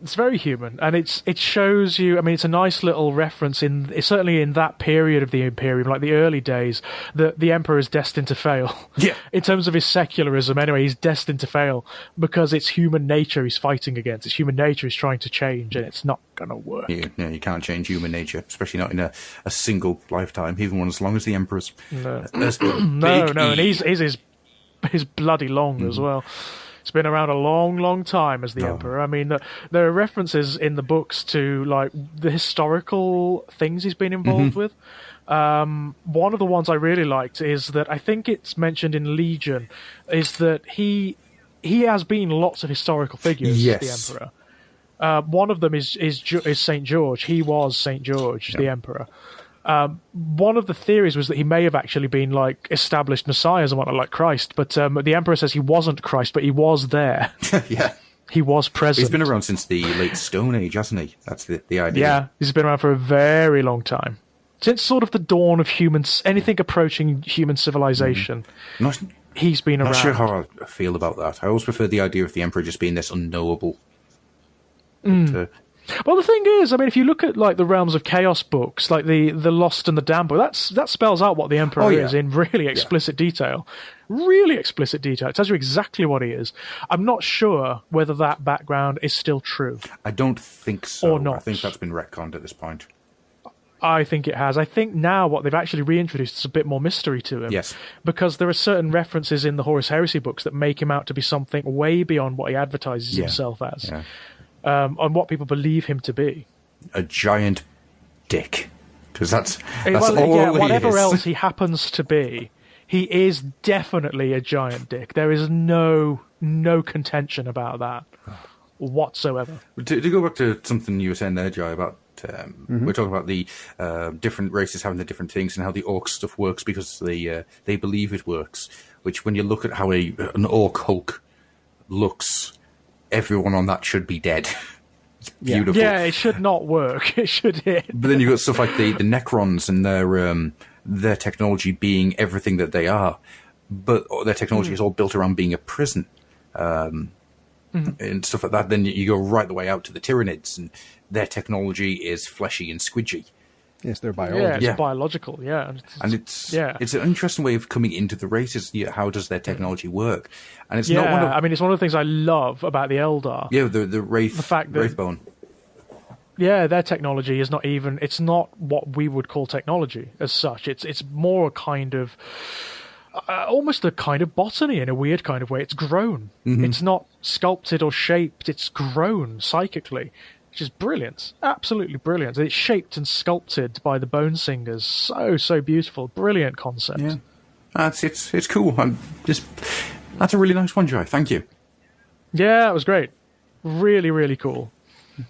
It's very human, and it shows you. I mean, it's a nice little reference certainly in that period of the Imperium, like the early days, that the Emperor is destined to fail. Yeah. In terms of his secularism, anyway, he's destined to fail because it's human nature he's fighting against. It's human nature he's trying to change, and it's not going to work. Yeah, you can't change human nature, especially not in a single lifetime, even one as long as the Emperor's. No, and he's his bloody long as well. It's been around a long, long time as the Emperor. I mean, there are references in the books to like the historical things he's been involved with. One of the ones I really liked is that I think it's mentioned in Legion, is that he has been lots of historical figures. Yes. The Emperor. One of them is Saint George. He was Saint George, the Emperor. One of the theories was that he may have actually been like established messiahs and whatnot, like Christ, but the Emperor says he wasn't Christ, but he was there. Yeah, he was present. He's been around since the late Stone Age, hasn't he? That's the idea. Yeah, he's been around for a very long time, since sort of the dawn of anything approaching human civilization. He's been around. Not sure how I feel about that. I always prefer the idea of the Emperor just being this unknowable. But, well, the thing is, I mean, if you look at like the Realms of Chaos books, like the Lost and the Damned book, that spells out what the Emperor is in really explicit detail. Really explicit detail. It tells you exactly what he is. I'm not sure whether that background is still true. I don't think so. Or not. I think that's been retconned at this point. I think it has. I think now what they've actually reintroduced is a bit more mystery to him. Yes. Because there are certain references in the Horus Heresy books that make him out to be something way beyond what he advertises himself as. Yeah. On what people believe him to be. A giant dick. Because that's all he whatever is. else he happens to be, he is definitely a giant dick. There is no contention about that whatsoever. To go back to something you were saying there, Jai, about we're talking about the different races having the different things and how the orc stuff works because they believe it works. Which, when you look at how an orc Hulk looks, everyone on that should be dead. It's beautiful. Yeah, it should not work. It should hit. But then you've got stuff like the Necrons and their technology being everything that they are. But their technology is all built around being a prison. And stuff like that. Then you go right the way out to the Tyranids, and their technology is fleshy and squidgy. Yes, they're biology. Yeah, it's biological, And it's an interesting way of coming into the races. How does their technology work? And it's not one of... I mean, it's one of the things I love about the Eldar. Yeah, the Wraith, the fact that, Wraithbone. Yeah, their technology is not even... It's not what we would call technology as such. It's more a kind of... almost a kind of botany in a weird kind of way. It's grown. It's not sculpted or shaped. It's grown psychically. Which is brilliant, absolutely brilliant. It's shaped and sculpted by the Bone Singers. So beautiful, brilliant concept. Yeah, it's cool. That's a really nice one, Jai. Thank you. Yeah, it was great. Really, really cool. And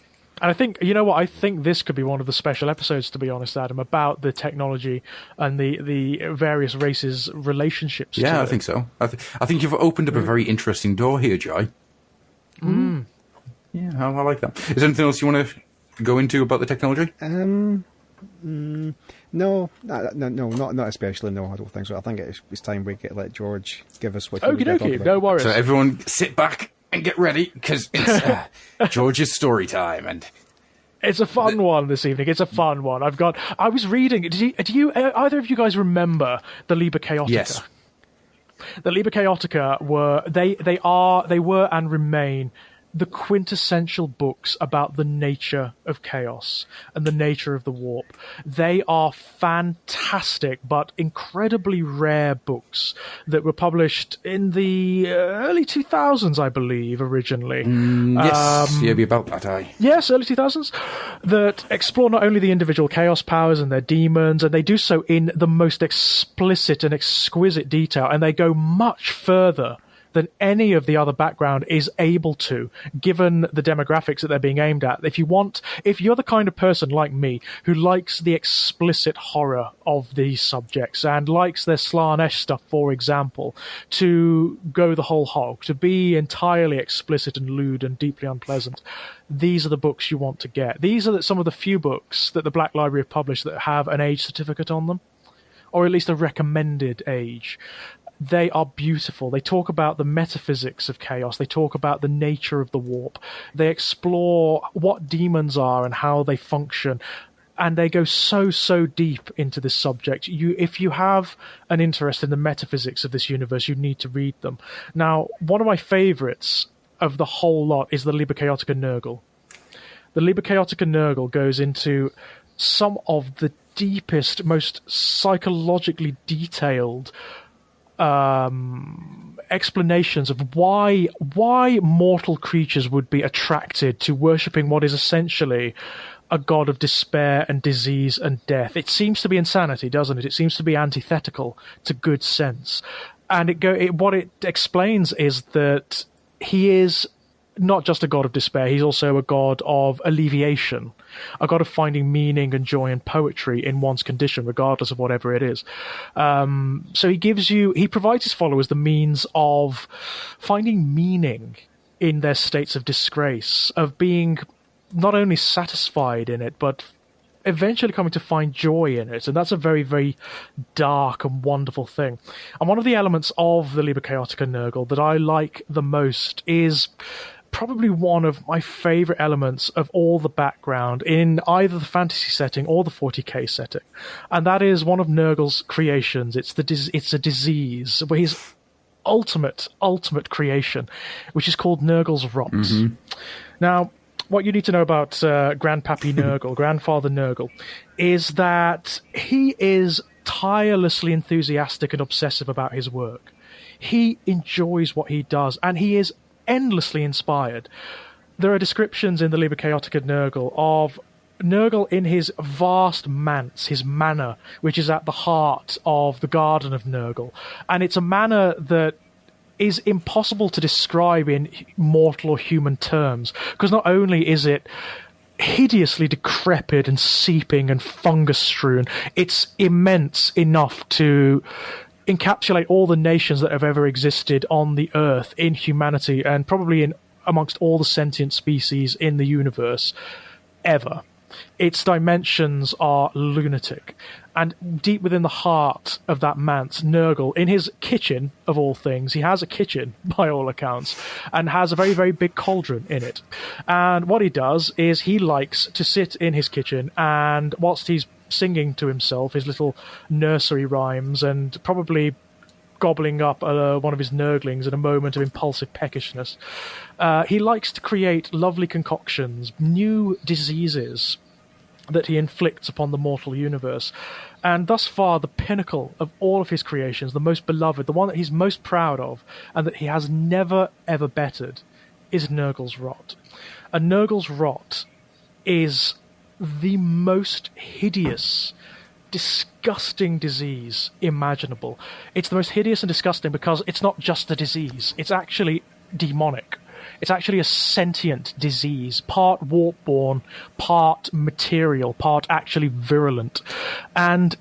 I think, you know what, I think this could be one of the special episodes, to be honest, Adam, about the technology and the various races' relationships. Yeah, I think so. I think you've opened up a very interesting door here, Jai. Yeah, I like that. Is there anything else you want to go into about the technology? No, not especially. No, I don't think so. I think it's time we let George give us what. Okie dokie, no worries. So everyone, sit back and get ready because it's George's story time, and it's a fun one this evening. It's a fun one. I was reading. Do you either of you guys remember the Libra Chaotica? Yes. The Libra Chaotica were they were and remain the quintessential books about the nature of chaos and the nature of the warp. They are fantastic, but incredibly rare books that were published in the early 2000s, I believe, originally. Yes, yeah, be about that, aye. Yes, early 2000s, that explore not only the individual chaos powers and their demons, and they do so in the most explicit and exquisite detail, and they go much further than any of the other background is able to, given the demographics that they're being aimed at. If you're the kind of person like me who likes the explicit horror of these subjects and likes their Slaanesh stuff, for example, to go the whole hog, to be entirely explicit and lewd and deeply unpleasant, these are the books you want to get. These are some of the few books that the Black Library have published that have an age certificate on them, or at least a recommended age. They are beautiful. They talk about the metaphysics of chaos. They talk about the nature of the warp. They explore what demons are and how they function. And they go so deep into this subject. If you have an interest in the metaphysics of this universe, you need to read them. Now, one of my favorites of the whole lot is the Libra Chaotica Nurgle. The Libra Chaotica Nurgle goes into some of the deepest, most psychologically detailed explanations of why mortal creatures would be attracted to worshipping what is essentially a god of despair and disease and death. It seems to be insanity, doesn't it? It seems to be antithetical to good sense. And what it explains is that he is not just a god of despair, he's also a god of alleviation, a god of finding meaning and joy and poetry in one's condition, regardless of whatever it is. So he provides his followers the means of finding meaning in their states of disgrace, of being not only satisfied in it, but eventually coming to find joy in it. And that's a very, very dark and wonderful thing. And one of the elements of the Libra Chaotica Nurgle that I like the most is probably one of my favorite elements of all the background in either the fantasy setting or the 40k setting. And that is one of Nurgle's creations. It's a disease, where his ultimate creation, which is called Nurgle's Rot. Mm-hmm. Now, what you need to know about Grandpappy Nurgle, Grandfather Nurgle, is that he is tirelessly enthusiastic and obsessive about his work. He enjoys what he does, and he is endlessly inspired. There are descriptions in the Libra Chaotica Nurgle of Nurgle in his vast manse, his manor, which is at the heart of the Garden of Nurgle. And it's a manor that is impossible to describe in mortal or human terms, because not only is it hideously decrepit and seeping and fungus-strewn, it's immense enough to encapsulate all the nations that have ever existed on the Earth in humanity, and probably in amongst all the sentient species in the universe ever. Its dimensions are lunatic. And deep within the heart of that manse, Nurgle, in his kitchen, of all things, he has a kitchen, by all accounts, and has a very, very big cauldron in it. And what he does is he likes to sit in his kitchen, and whilst he's singing to himself his little nursery rhymes and probably gobbling up one of his nurglings in a moment of impulsive peckishness, he likes to create lovely concoctions, new diseases that he inflicts upon the mortal universe. And thus far, the pinnacle of all of his creations, the most beloved, the one that he's most proud of, and that he has never, ever bettered, is Nurgle's Rot. And Nurgle's Rot is the most hideous, disgusting disease imaginable. It's the most hideous and disgusting because it's not just a disease. It's actually demonic. It's actually a sentient disease, part warp-born, part material, part actually virulent. And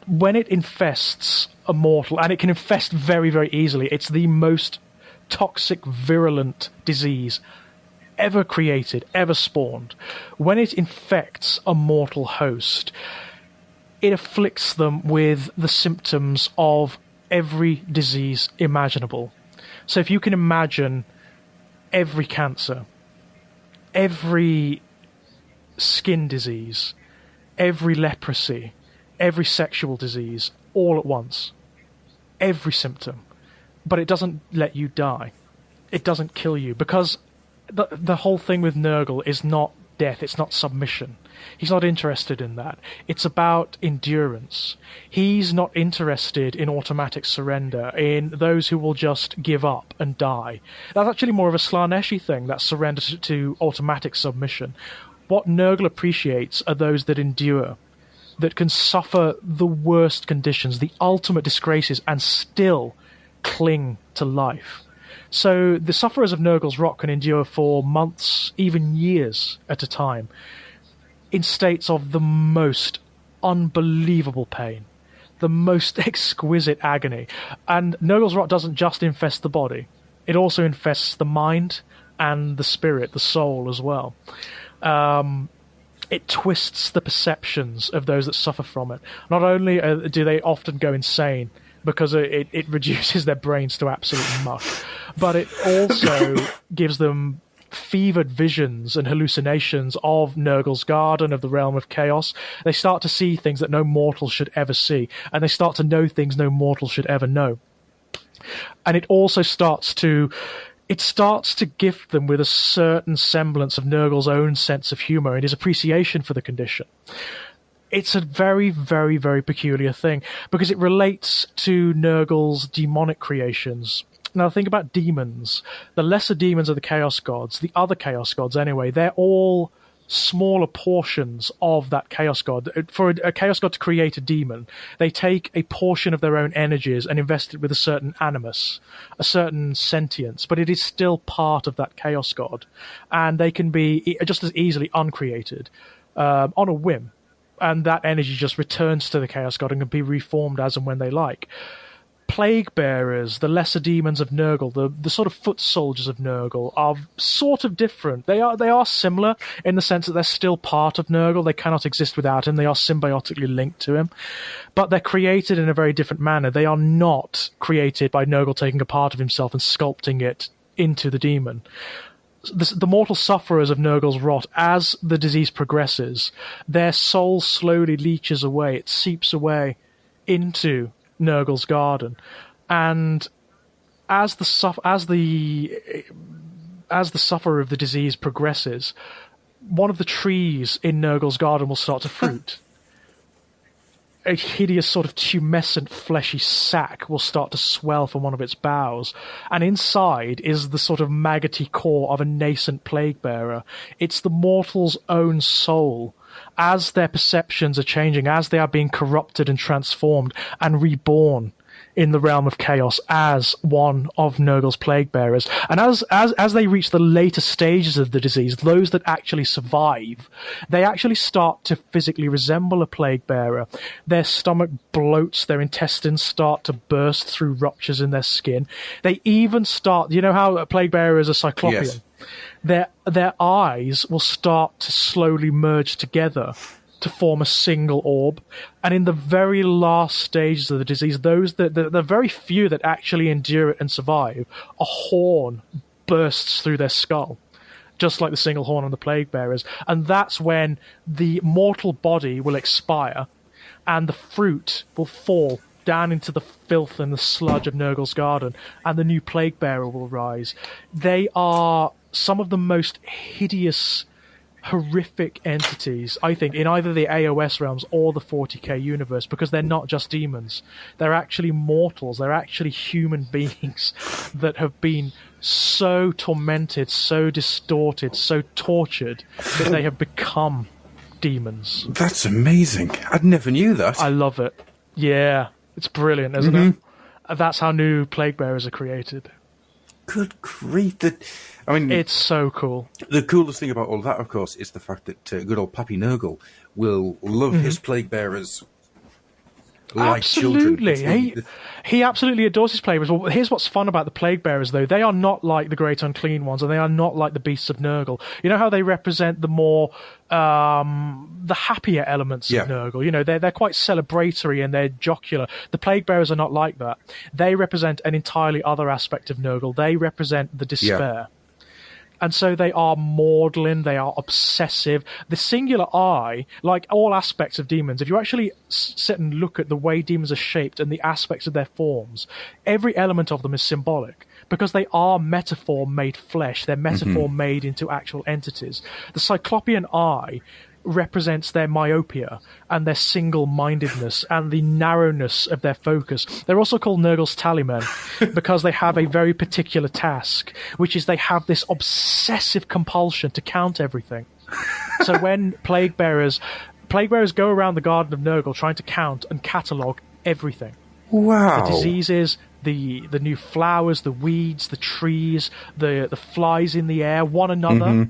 when it infests a mortal, and it can infest very, very easily, it's the most toxic, virulent disease ever created, ever spawned. When it infects a mortal host, it afflicts them with the symptoms of every disease imaginable. So if you can imagine every cancer, every skin disease, every leprosy, every sexual disease, all at once, every symptom, but it doesn't let you die. it doesn't kill you, because the whole thing with Nurgle is not death, it's not submission. He's not interested in that. It's about endurance. He's not interested in automatic surrender, in those who will just give up and die. That's actually more of a Slaaneshi thing, that surrender to automatic submission. What Nurgle appreciates are those that endure, that can suffer the worst conditions, the ultimate disgraces, and still cling to life. So the sufferers of Nurgle's Rot can endure for months, even years at a time, in states of the most unbelievable pain, the most exquisite agony. And Nurgle's Rot doesn't just infest the body, it also infests the mind and the spirit, the soul as well. It twists the perceptions of those that suffer from it. Not only do they often go insane, because it reduces their brains to absolute muck, but it also gives them fevered visions and hallucinations of Nurgle's Garden, of the realm of chaos. They start to see things that no mortal should ever see, and they start to know things no mortal should ever know. And it also starts to gift them with a certain semblance of Nurgle's own sense of humour and his appreciation for the condition. It's a very, very, very peculiar thing, because it relates to Nurgle's demonic creations. Now, think about demons. The lesser demons are the Chaos Gods, the other Chaos Gods anyway. They're all smaller portions of that Chaos God. For a Chaos God to create a demon, they take a portion of their own energies and invest it with a certain animus, a certain sentience, but it is still part of that Chaos God. And they can be just as easily uncreated on a whim. And that energy just returns to the Chaos God and can be reformed as and when they like. Plague Bearers, the lesser demons of Nurgle, the sort of foot soldiers of Nurgle, are sort of different. They are similar in the sense that they're still part of Nurgle. They cannot exist without him. They are symbiotically linked to him. But they're created in a very different manner. They are not created by Nurgle taking a part of himself and sculpting it into the demon. The mortal sufferers of Nurgle's Rot, as the disease progresses, their soul slowly leaches away. It seeps away into Nurgle's Garden, and as the sufferer of the disease progresses, one of the trees in Nurgle's Garden will start to fruit. A hideous sort of tumescent fleshy sac will start to swell from one of its boughs, and inside is the sort of maggoty core of a nascent plague bearer. It's the mortal's own soul. As their perceptions are changing, as they are being corrupted and transformed and reborn in the realm of chaos as one of Nurgle's plague bearers. And as they reach the later stages of the disease, those that actually survive, they actually start to physically resemble a plague bearer. Their stomach bloats, their intestines start to burst through ruptures in their skin. They even start, you know how a plague bearer is a cyclopean? Yes. Their eyes will start to slowly merge together to form a single orb. And in the very last stages of the disease, the very few that actually endure it and survive, a horn bursts through their skull, just like the single horn on the plague bearers. And that's when the mortal body will expire and the fruit will fall down into the filth and the sludge of Nurgle's Garden, and the new plague bearer will rise. They are some of the most hideous, horrific entities, I think, in either the AOS realms or the 40k universe, because they're not just demons. They're actually mortals. They're actually human beings that have been so tormented, so distorted, so tortured that they have become demons. That's amazing. I never knew that. I love it. Yeah, it's brilliant, isn't it? That's how new plague bearers are created. Good grief. I mean, it's so cool. The coolest thing about all that, of course, is the fact that good old Pappy Nurgle will love his plague bearers like absolutely. children. He absolutely adores his plague bearers. Well, here's what's fun about the plague bearers, though. They are not like the Great Unclean Ones, and they are not like the Beasts of Nurgle. You know how they represent the more the happier elements of Nurgle? You know, they're quite celebratory and they're jocular. The plague bearers are not like that. They represent an entirely other aspect of Nurgle. They represent the despair. And so they are maudlin, they are obsessive. The singular eye, like all aspects of demons, if you actually sit and look at the way demons are shaped and the aspects of their forms, every element of them is symbolic. because they are metaphor made flesh. They're metaphor made into actual entities. The Cyclopean eye represents their myopia and their single-mindedness and the narrowness of their focus. They're also called Nurgle's tallymen because they have a very particular task, which is they have this obsessive compulsion to count everything. So when plague bearers go around the Garden of Nurgle trying to count and catalogue everything. Wow. The diseases, the new flowers, the weeds, the trees, the flies in the air, one another.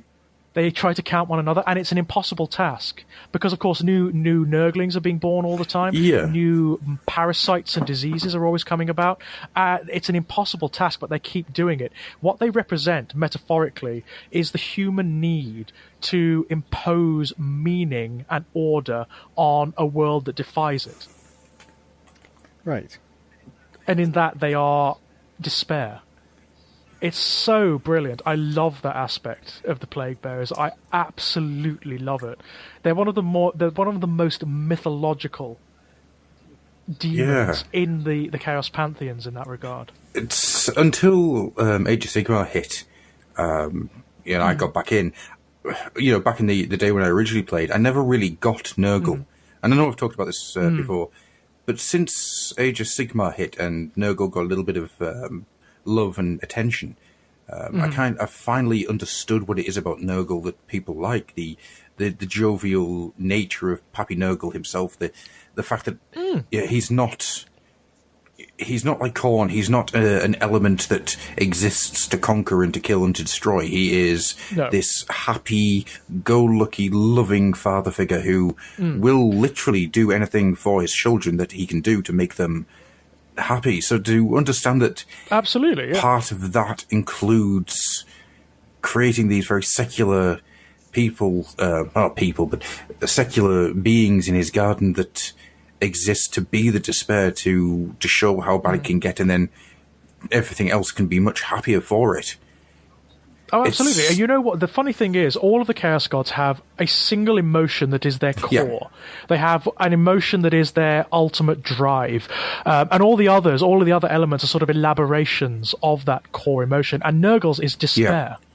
They try to count one another, and it's an impossible task because, of course, new Nurglings are being born all the time. Yeah. New parasites and diseases are always coming about. It's an impossible task, but they keep doing it. What they represent, metaphorically, is the human need to impose meaning and order on a world that defies it. Right. And in that, they are despair. It's so brilliant. I love that aspect of the Plague Bearers. I absolutely love it. They're one of the most mythological demons in the Chaos Pantheons in that regard. It's until Age of Sigmar hit, I got back in. Back in the day when I originally played, I never really got Nurgle. And I know I've talked about this before, but since Age of Sigmar hit and Nurgle got a little bit of love and attention, I finally understood what it is about Nurgle that people like, the jovial nature of Pappy Nurgle himself, the fact that he's not like Khorne. He's not an element that exists to conquer and to kill and to destroy. He is this happy-go-lucky, loving father figure who will literally do anything for his children that he can do to make them happy. So to understand that absolutely, part of that includes creating these very secular people, not people, but secular beings in his garden that exist to be the despair, to show how bad it can get, and then everything else can be much happier for it. Oh, absolutely. And you know what? The funny thing is, all of the Chaos Gods have a single emotion that is their core. Yeah. They have an emotion that is their ultimate drive. And all of the other elements are sort of elaborations of that core emotion. And Nurgle's is despair. Yeah.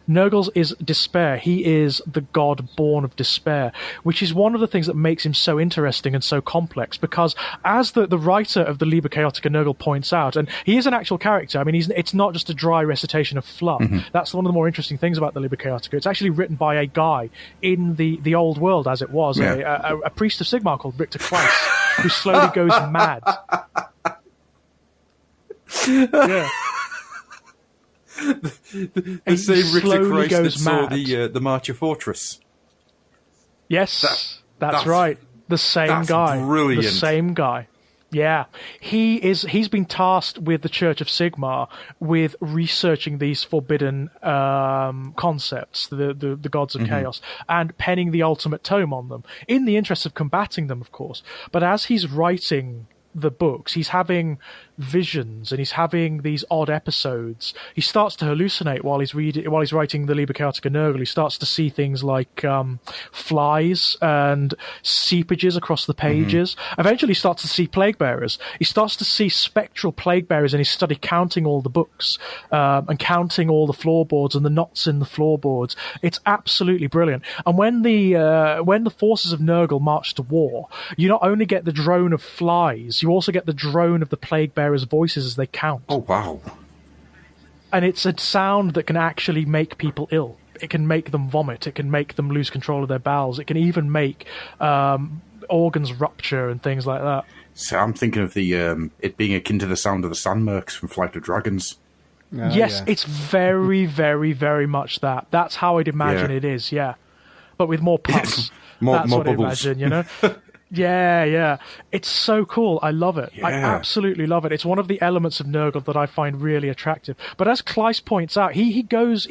Nurgle's is despair. He is the god born of despair, which is one of the things that makes him so interesting and so complex, because as the writer of the Libra Chaotica Nurgle points out, and he is an actual character, I mean, it's not just a dry recitation of fluff. That's one of the more interesting things about the Libra Chaotica. It's actually written by a guy in the old world, as it was, a priest of Sigmar called Richter Kleiss, who slowly goes mad. Yeah. The same Richter Christ that saw the March of Fortress. Yes, that's right. The same guy. Brilliant. The same guy. Yeah. He's been tasked with the Church of Sigmar with researching these forbidden concepts, the gods of chaos, and penning the ultimate tome on them, in the interest of combating them, of course. But as he's writing the books, he's having visions and he's having these odd episodes. He starts to hallucinate while he's writing the Libra Chaotica Nurgle. He starts to see things like flies and seepages across the pages. Eventually he starts to see plague bearers. He starts to see spectral plague bearers in his study, counting all the books and counting all the floorboards and the knots in the floorboards. It's absolutely brilliant. And when the forces of Nurgle march to war, you not only get the drone of flies, you also get the drone of the plague bearers' voices as they count. Oh, wow. And it's a sound that can actually make people ill. It can make them vomit. It can make them lose control of their bowels. It can even make organs rupture and things like that. So I'm thinking of the it being akin to the sound of the Sandmerks from Flight of Dragons. Yes, it's very, very, very much that. That's how I'd imagine it is, yeah. But with more puffs. more what bubbles. I imagine, you know? Yeah. It's so cool. I love it. Yeah. I absolutely love it. It's one of the elements of Nurgle that I find really attractive. But as Kleiss points out, he goes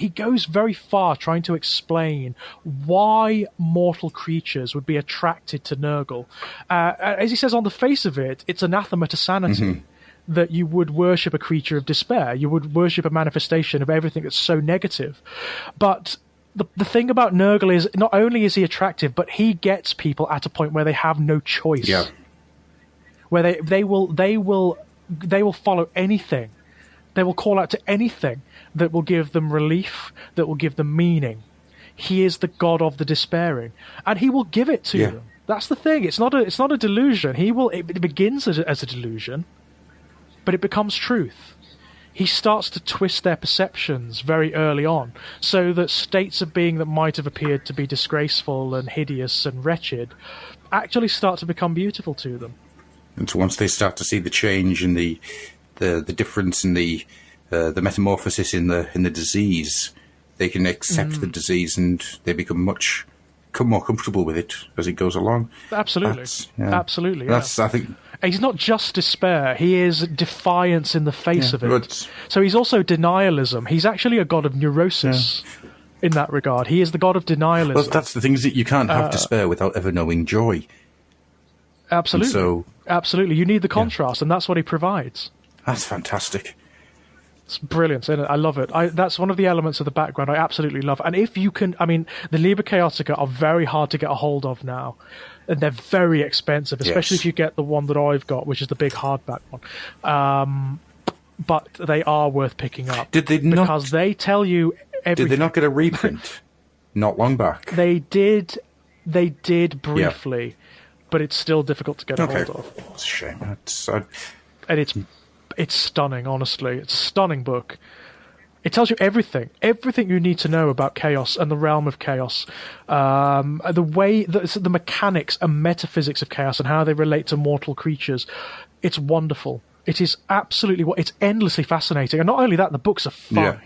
very far trying to explain why mortal creatures would be attracted to Nurgle. As he says, on the face of it, it's anathema to sanity. That you would worship a creature of despair. You would worship a manifestation of everything that's so negative. But the thing about Nurgle is, not only is he attractive, but he gets people at a point where they have no choice. Yeah. Where they will follow anything They will call out to anything that will give them relief, that will give them meaning. He is the god of the despairing, and he will give it to them. That's the thing. It's not a delusion. It begins as a delusion, but it becomes truth. He starts to twist their perceptions very early on, so that states of being that might have appeared to be disgraceful and hideous and wretched actually start to become beautiful to them. And so once they start to see the change in the difference in the metamorphosis in the disease, they can accept the disease and they become more comfortable with it as it goes along. Absolutely. Absolutely. Yeah. That's, I think. He's not just despair, he is defiance in the face of it. So he's also denialism. He's actually a god of neurosis in that regard. He is the god of denialism. Well, that's the thing, is that you can't have despair without ever knowing joy. Absolutely. Absolutely. You need the contrast, and that's what he provides. That's fantastic. It's brilliant, isn't it? I love it. That's one of the elements of the background I absolutely love. And if you can, I mean, the Libra Chaotica are very hard to get a hold of now. And they're very expensive, especially if you get the one that I've got, which is the big hardback one. But they are worth picking up. Did they not? Because they tell you everything. Did they not get a reprint not long back? They did briefly, but it's still difficult to get a hold of. It's a shame. And it's stunning, honestly. It's a stunning book. It tells you everything you need to know about chaos and the realm of chaos, the mechanics and metaphysics of chaos and how they relate to mortal creatures. It's wonderful. It is absolutely it's endlessly fascinating. And not only that, the books are fun.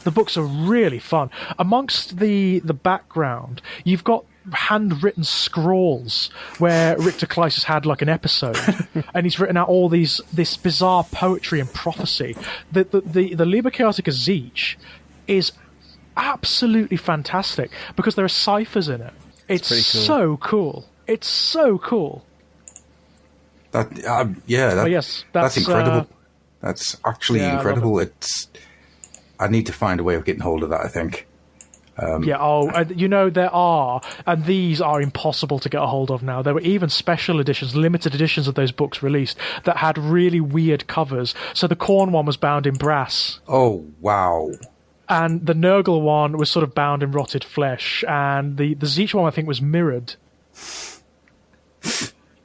The books are really fun. Amongst the background, you've got handwritten scrawls where Richter Kleiss has had like an episode and he's written out all this bizarre poetry and prophecy. The Libra Chaotica Zeech is absolutely fantastic because there are ciphers in it. It's so cool. It's so cool. That's incredible. That's actually incredible. I need to find a way of getting hold of that, I think. There are, and these are impossible to get a hold of now. There were even special editions, limited editions of those books released that had really weird covers. So the Khorne one was bound in brass. Oh, wow. And the Nurgle one was sort of bound in rotted flesh, and the Zeech one, I think, was mirrored.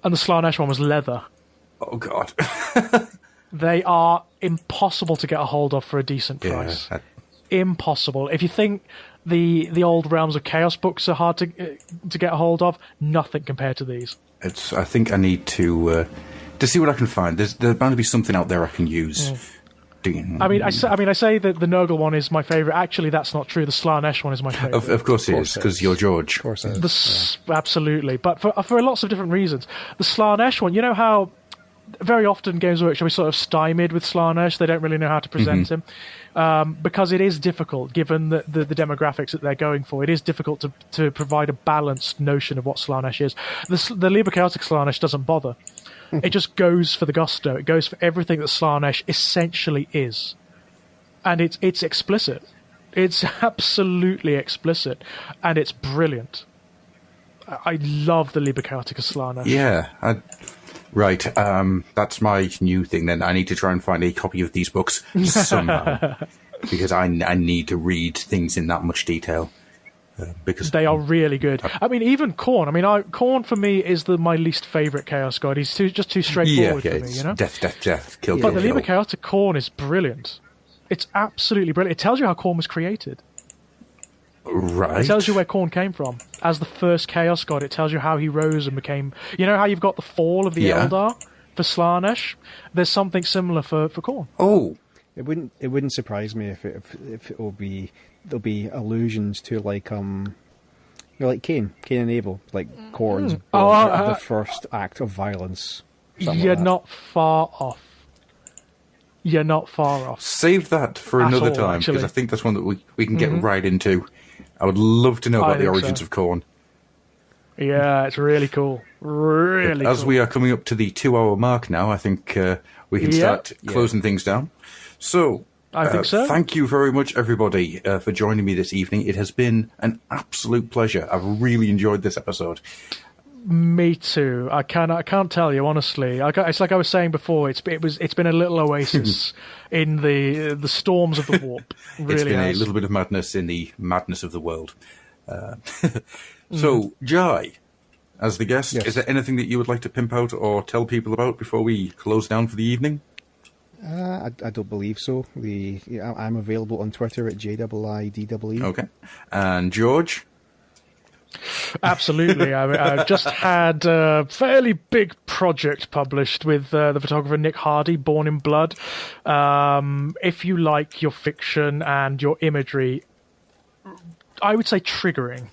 And the Slaanesh one was leather. Oh, God. They are impossible to get a hold of for a decent price. Impossible. If you think the old Realms of Chaos books are hard to get a hold of, nothing compared to these. I think I need to see what I can find. There's bound to be something out there I can use. I say that the Nurgle one is my favourite. Actually, that's not true. The Slaanesh one is my favourite. Of course it is, because you're George. Of course it is. Absolutely. But for lots of different reasons. The Slaanesh one, you know how very often Games Workshop is sort of stymied with Slaanesh. They don't really know how to present him. Because it is difficult, given the demographics that they're going for. It is difficult to provide a balanced notion of what Slaanesh is. The Libra Chaotic Slaanesh doesn't bother. It just goes for the gusto. It goes for everything that Slaanesh essentially is. And it's explicit. It's absolutely explicit. And it's brilliant. I love the Libra Chaotica Slaanesh. Yeah, right, that's my new thing then. I need to try and find a copy of these books somehow. Because I need to read things in that much detail. Because they are really good. I mean, even Khorne. Khorne for me is my least favourite Chaos God. He's just too straightforward for me, you know? Death, kill. But the Libra Chaotic Khorne is brilliant. It's absolutely brilliant. It tells you how Khorne was created. Right. It tells you where Khorne came from. As the first Chaos God, it tells you how he rose and became... You know how you've got the fall of the Eldar for Slaanesh? There's something similar for Khorne. Oh. It wouldn't surprise me if there'll be allusions to like Cain and Abel, like Khorne's the first act of violence. You're not far off. You're not far off. Save that for another time, because I think that's one that we can get right into. I would love to know about the origins of Khorne. Yeah, it's really cool. Really As cool. we are coming up to the 2-hour mark now, I think we can start closing things down. So, I think so. Thank you very much, everybody, for joining me this evening. It has been an absolute pleasure. I've really enjoyed this episode. Me too. I can't tell you honestly. It's like I was saying before. It's been a little oasis in the storms of the warp. Really it's been has. a little bit of madness in the madness of the world. So, Jai, as the guest, Yes. is there anything that you would like to pimp out or tell people about before we close down for the evening? I don't believe so. I'm available on Twitter at JIIDEE. Okay. And George? Absolutely. I've just had a fairly big project published with the photographer Nick Hardy, Born in Blood. If you like your fiction and your imagery, I would say triggering.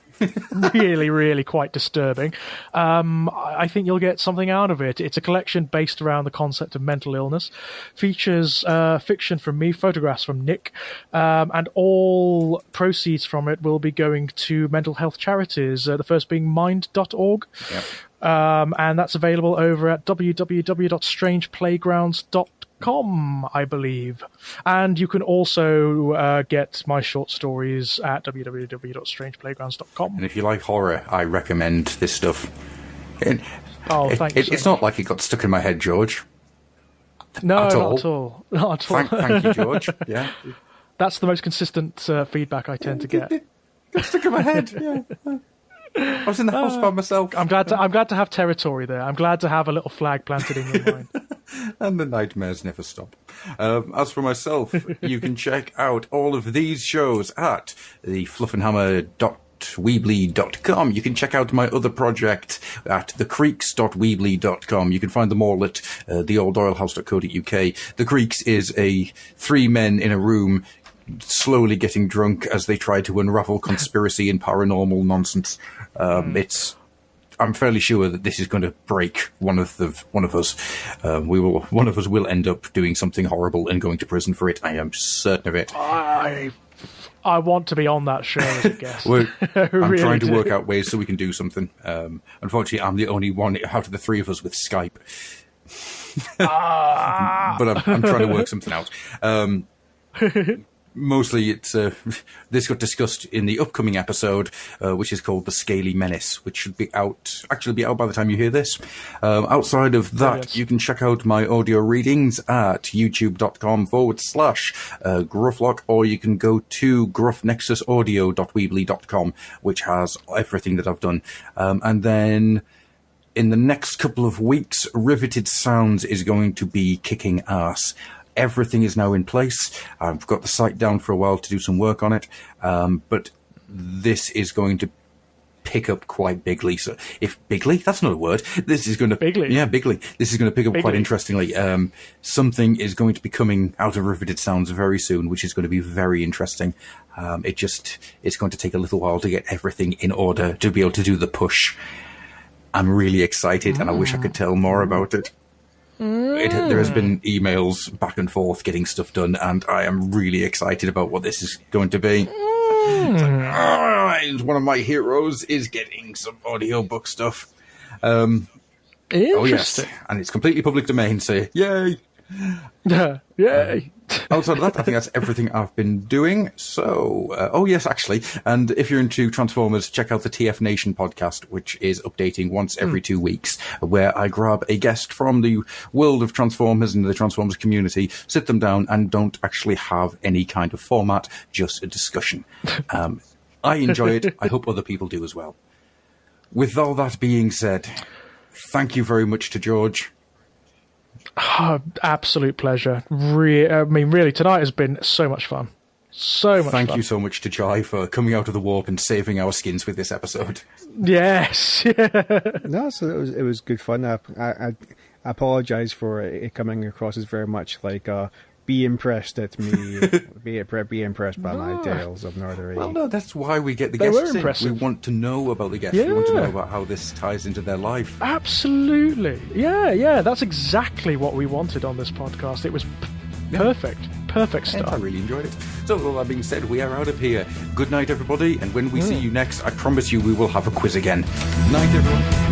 Really, really quite disturbing. I think you'll get something out of it. It's a collection based around the concept of mental illness. Features fiction from me, photographs from Nick, and all proceeds from it will be going to mental health charities, the first being mind.org. Yep. And that's available over at www.strangeplaygrounds.com, I believe. And you can also get my short stories at www.strangeplaygrounds.com. And if you like horror, I recommend this stuff. Thanks. It's not like it got stuck in my head, George. No, at not all. at all. Not at all. Thank you, George. Yeah. That's the most consistent feedback I tend to get. Got stuck in my head, yeah. I was in the house by myself. I'm glad to have territory there. I'm glad to have a little flag planted in your mind. And the nightmares never stop. As for myself, you can check out all of these shows at the Fluffenhammer.weebly.com. You can check out my other project at thecreeks.weebly.com. You can find them all at theoldoilhouse.co.uk. The Creeks is 3 men in a room slowly getting drunk as they try to unravel conspiracy and paranormal nonsense. I'm fairly sure that this is going to break one of us. One of us will end up doing something horrible and going to prison for it. I am certain of it. I want to be on that show as a guest. I'm really trying to do. work out ways so we can do something. Unfortunately, I'm the only one out of the 3 of us with Skype. But I'm trying to work something out. Mostly, it's this got discussed in the upcoming episode, which is called The Scaly Menace, which should be out by the time you hear this. Outside of that, Brilliant. you can check out my audio readings at youtube.com/Grufflock, or you can go to gruffnexusaudio.weebly.com, which has everything that I've done. And then in the next couple of weeks, Riveted Sounds is going to be kicking ass. Everything is now in place. I've got the site down for a while to do some work on it, but this is going to pick up quite bigly. So, if bigly, that's not a word. This is going to Bigly. Yeah, bigly. This is going to pick up quite Bigly. interestingly. Something is going to be coming out of Riveted Sounds very soon, which is going to be very interesting. It's going to take a little while to get everything in order to be able to do the push. I'm really excited, and I wish I could tell more about it. There has been emails back and forth getting stuff done, and I am really excited about what this is going to be. One of my heroes is getting some audiobook stuff. Oh yes, and it's completely public domain, so yay! Yay! Outside of that, I think that's everything I've been doing. So, oh yes, actually, and if you're into Transformers, check out the TF Nation podcast, which is updating once every 2 weeks, where I grab a guest from the world of Transformers and the Transformers community, sit them down, and don't actually have any kind of format, just a discussion. I enjoy it. I hope other people do as well. With all that being said, thank you very much to George. Absolute pleasure. Really, tonight has been so much fun. So much fun. Thank you so much to Jai for coming out of the warp and saving our skins with this episode. Yes. No, so it was good fun. I apologise for it coming across as very much like be impressed at me, be impressed by my tales of Northery. Well, no, that's why we get the They were guests in. impressive. We want to know about the guests. We want to know about how this ties into their life. Absolutely. Yeah. That's exactly what we wanted on this podcast. It was perfect. Perfect And I stuff. really enjoyed it. So, with all that being said, we are out of here. Good night, everybody. And when we see you next, I promise you we will have a quiz again. Night, everyone.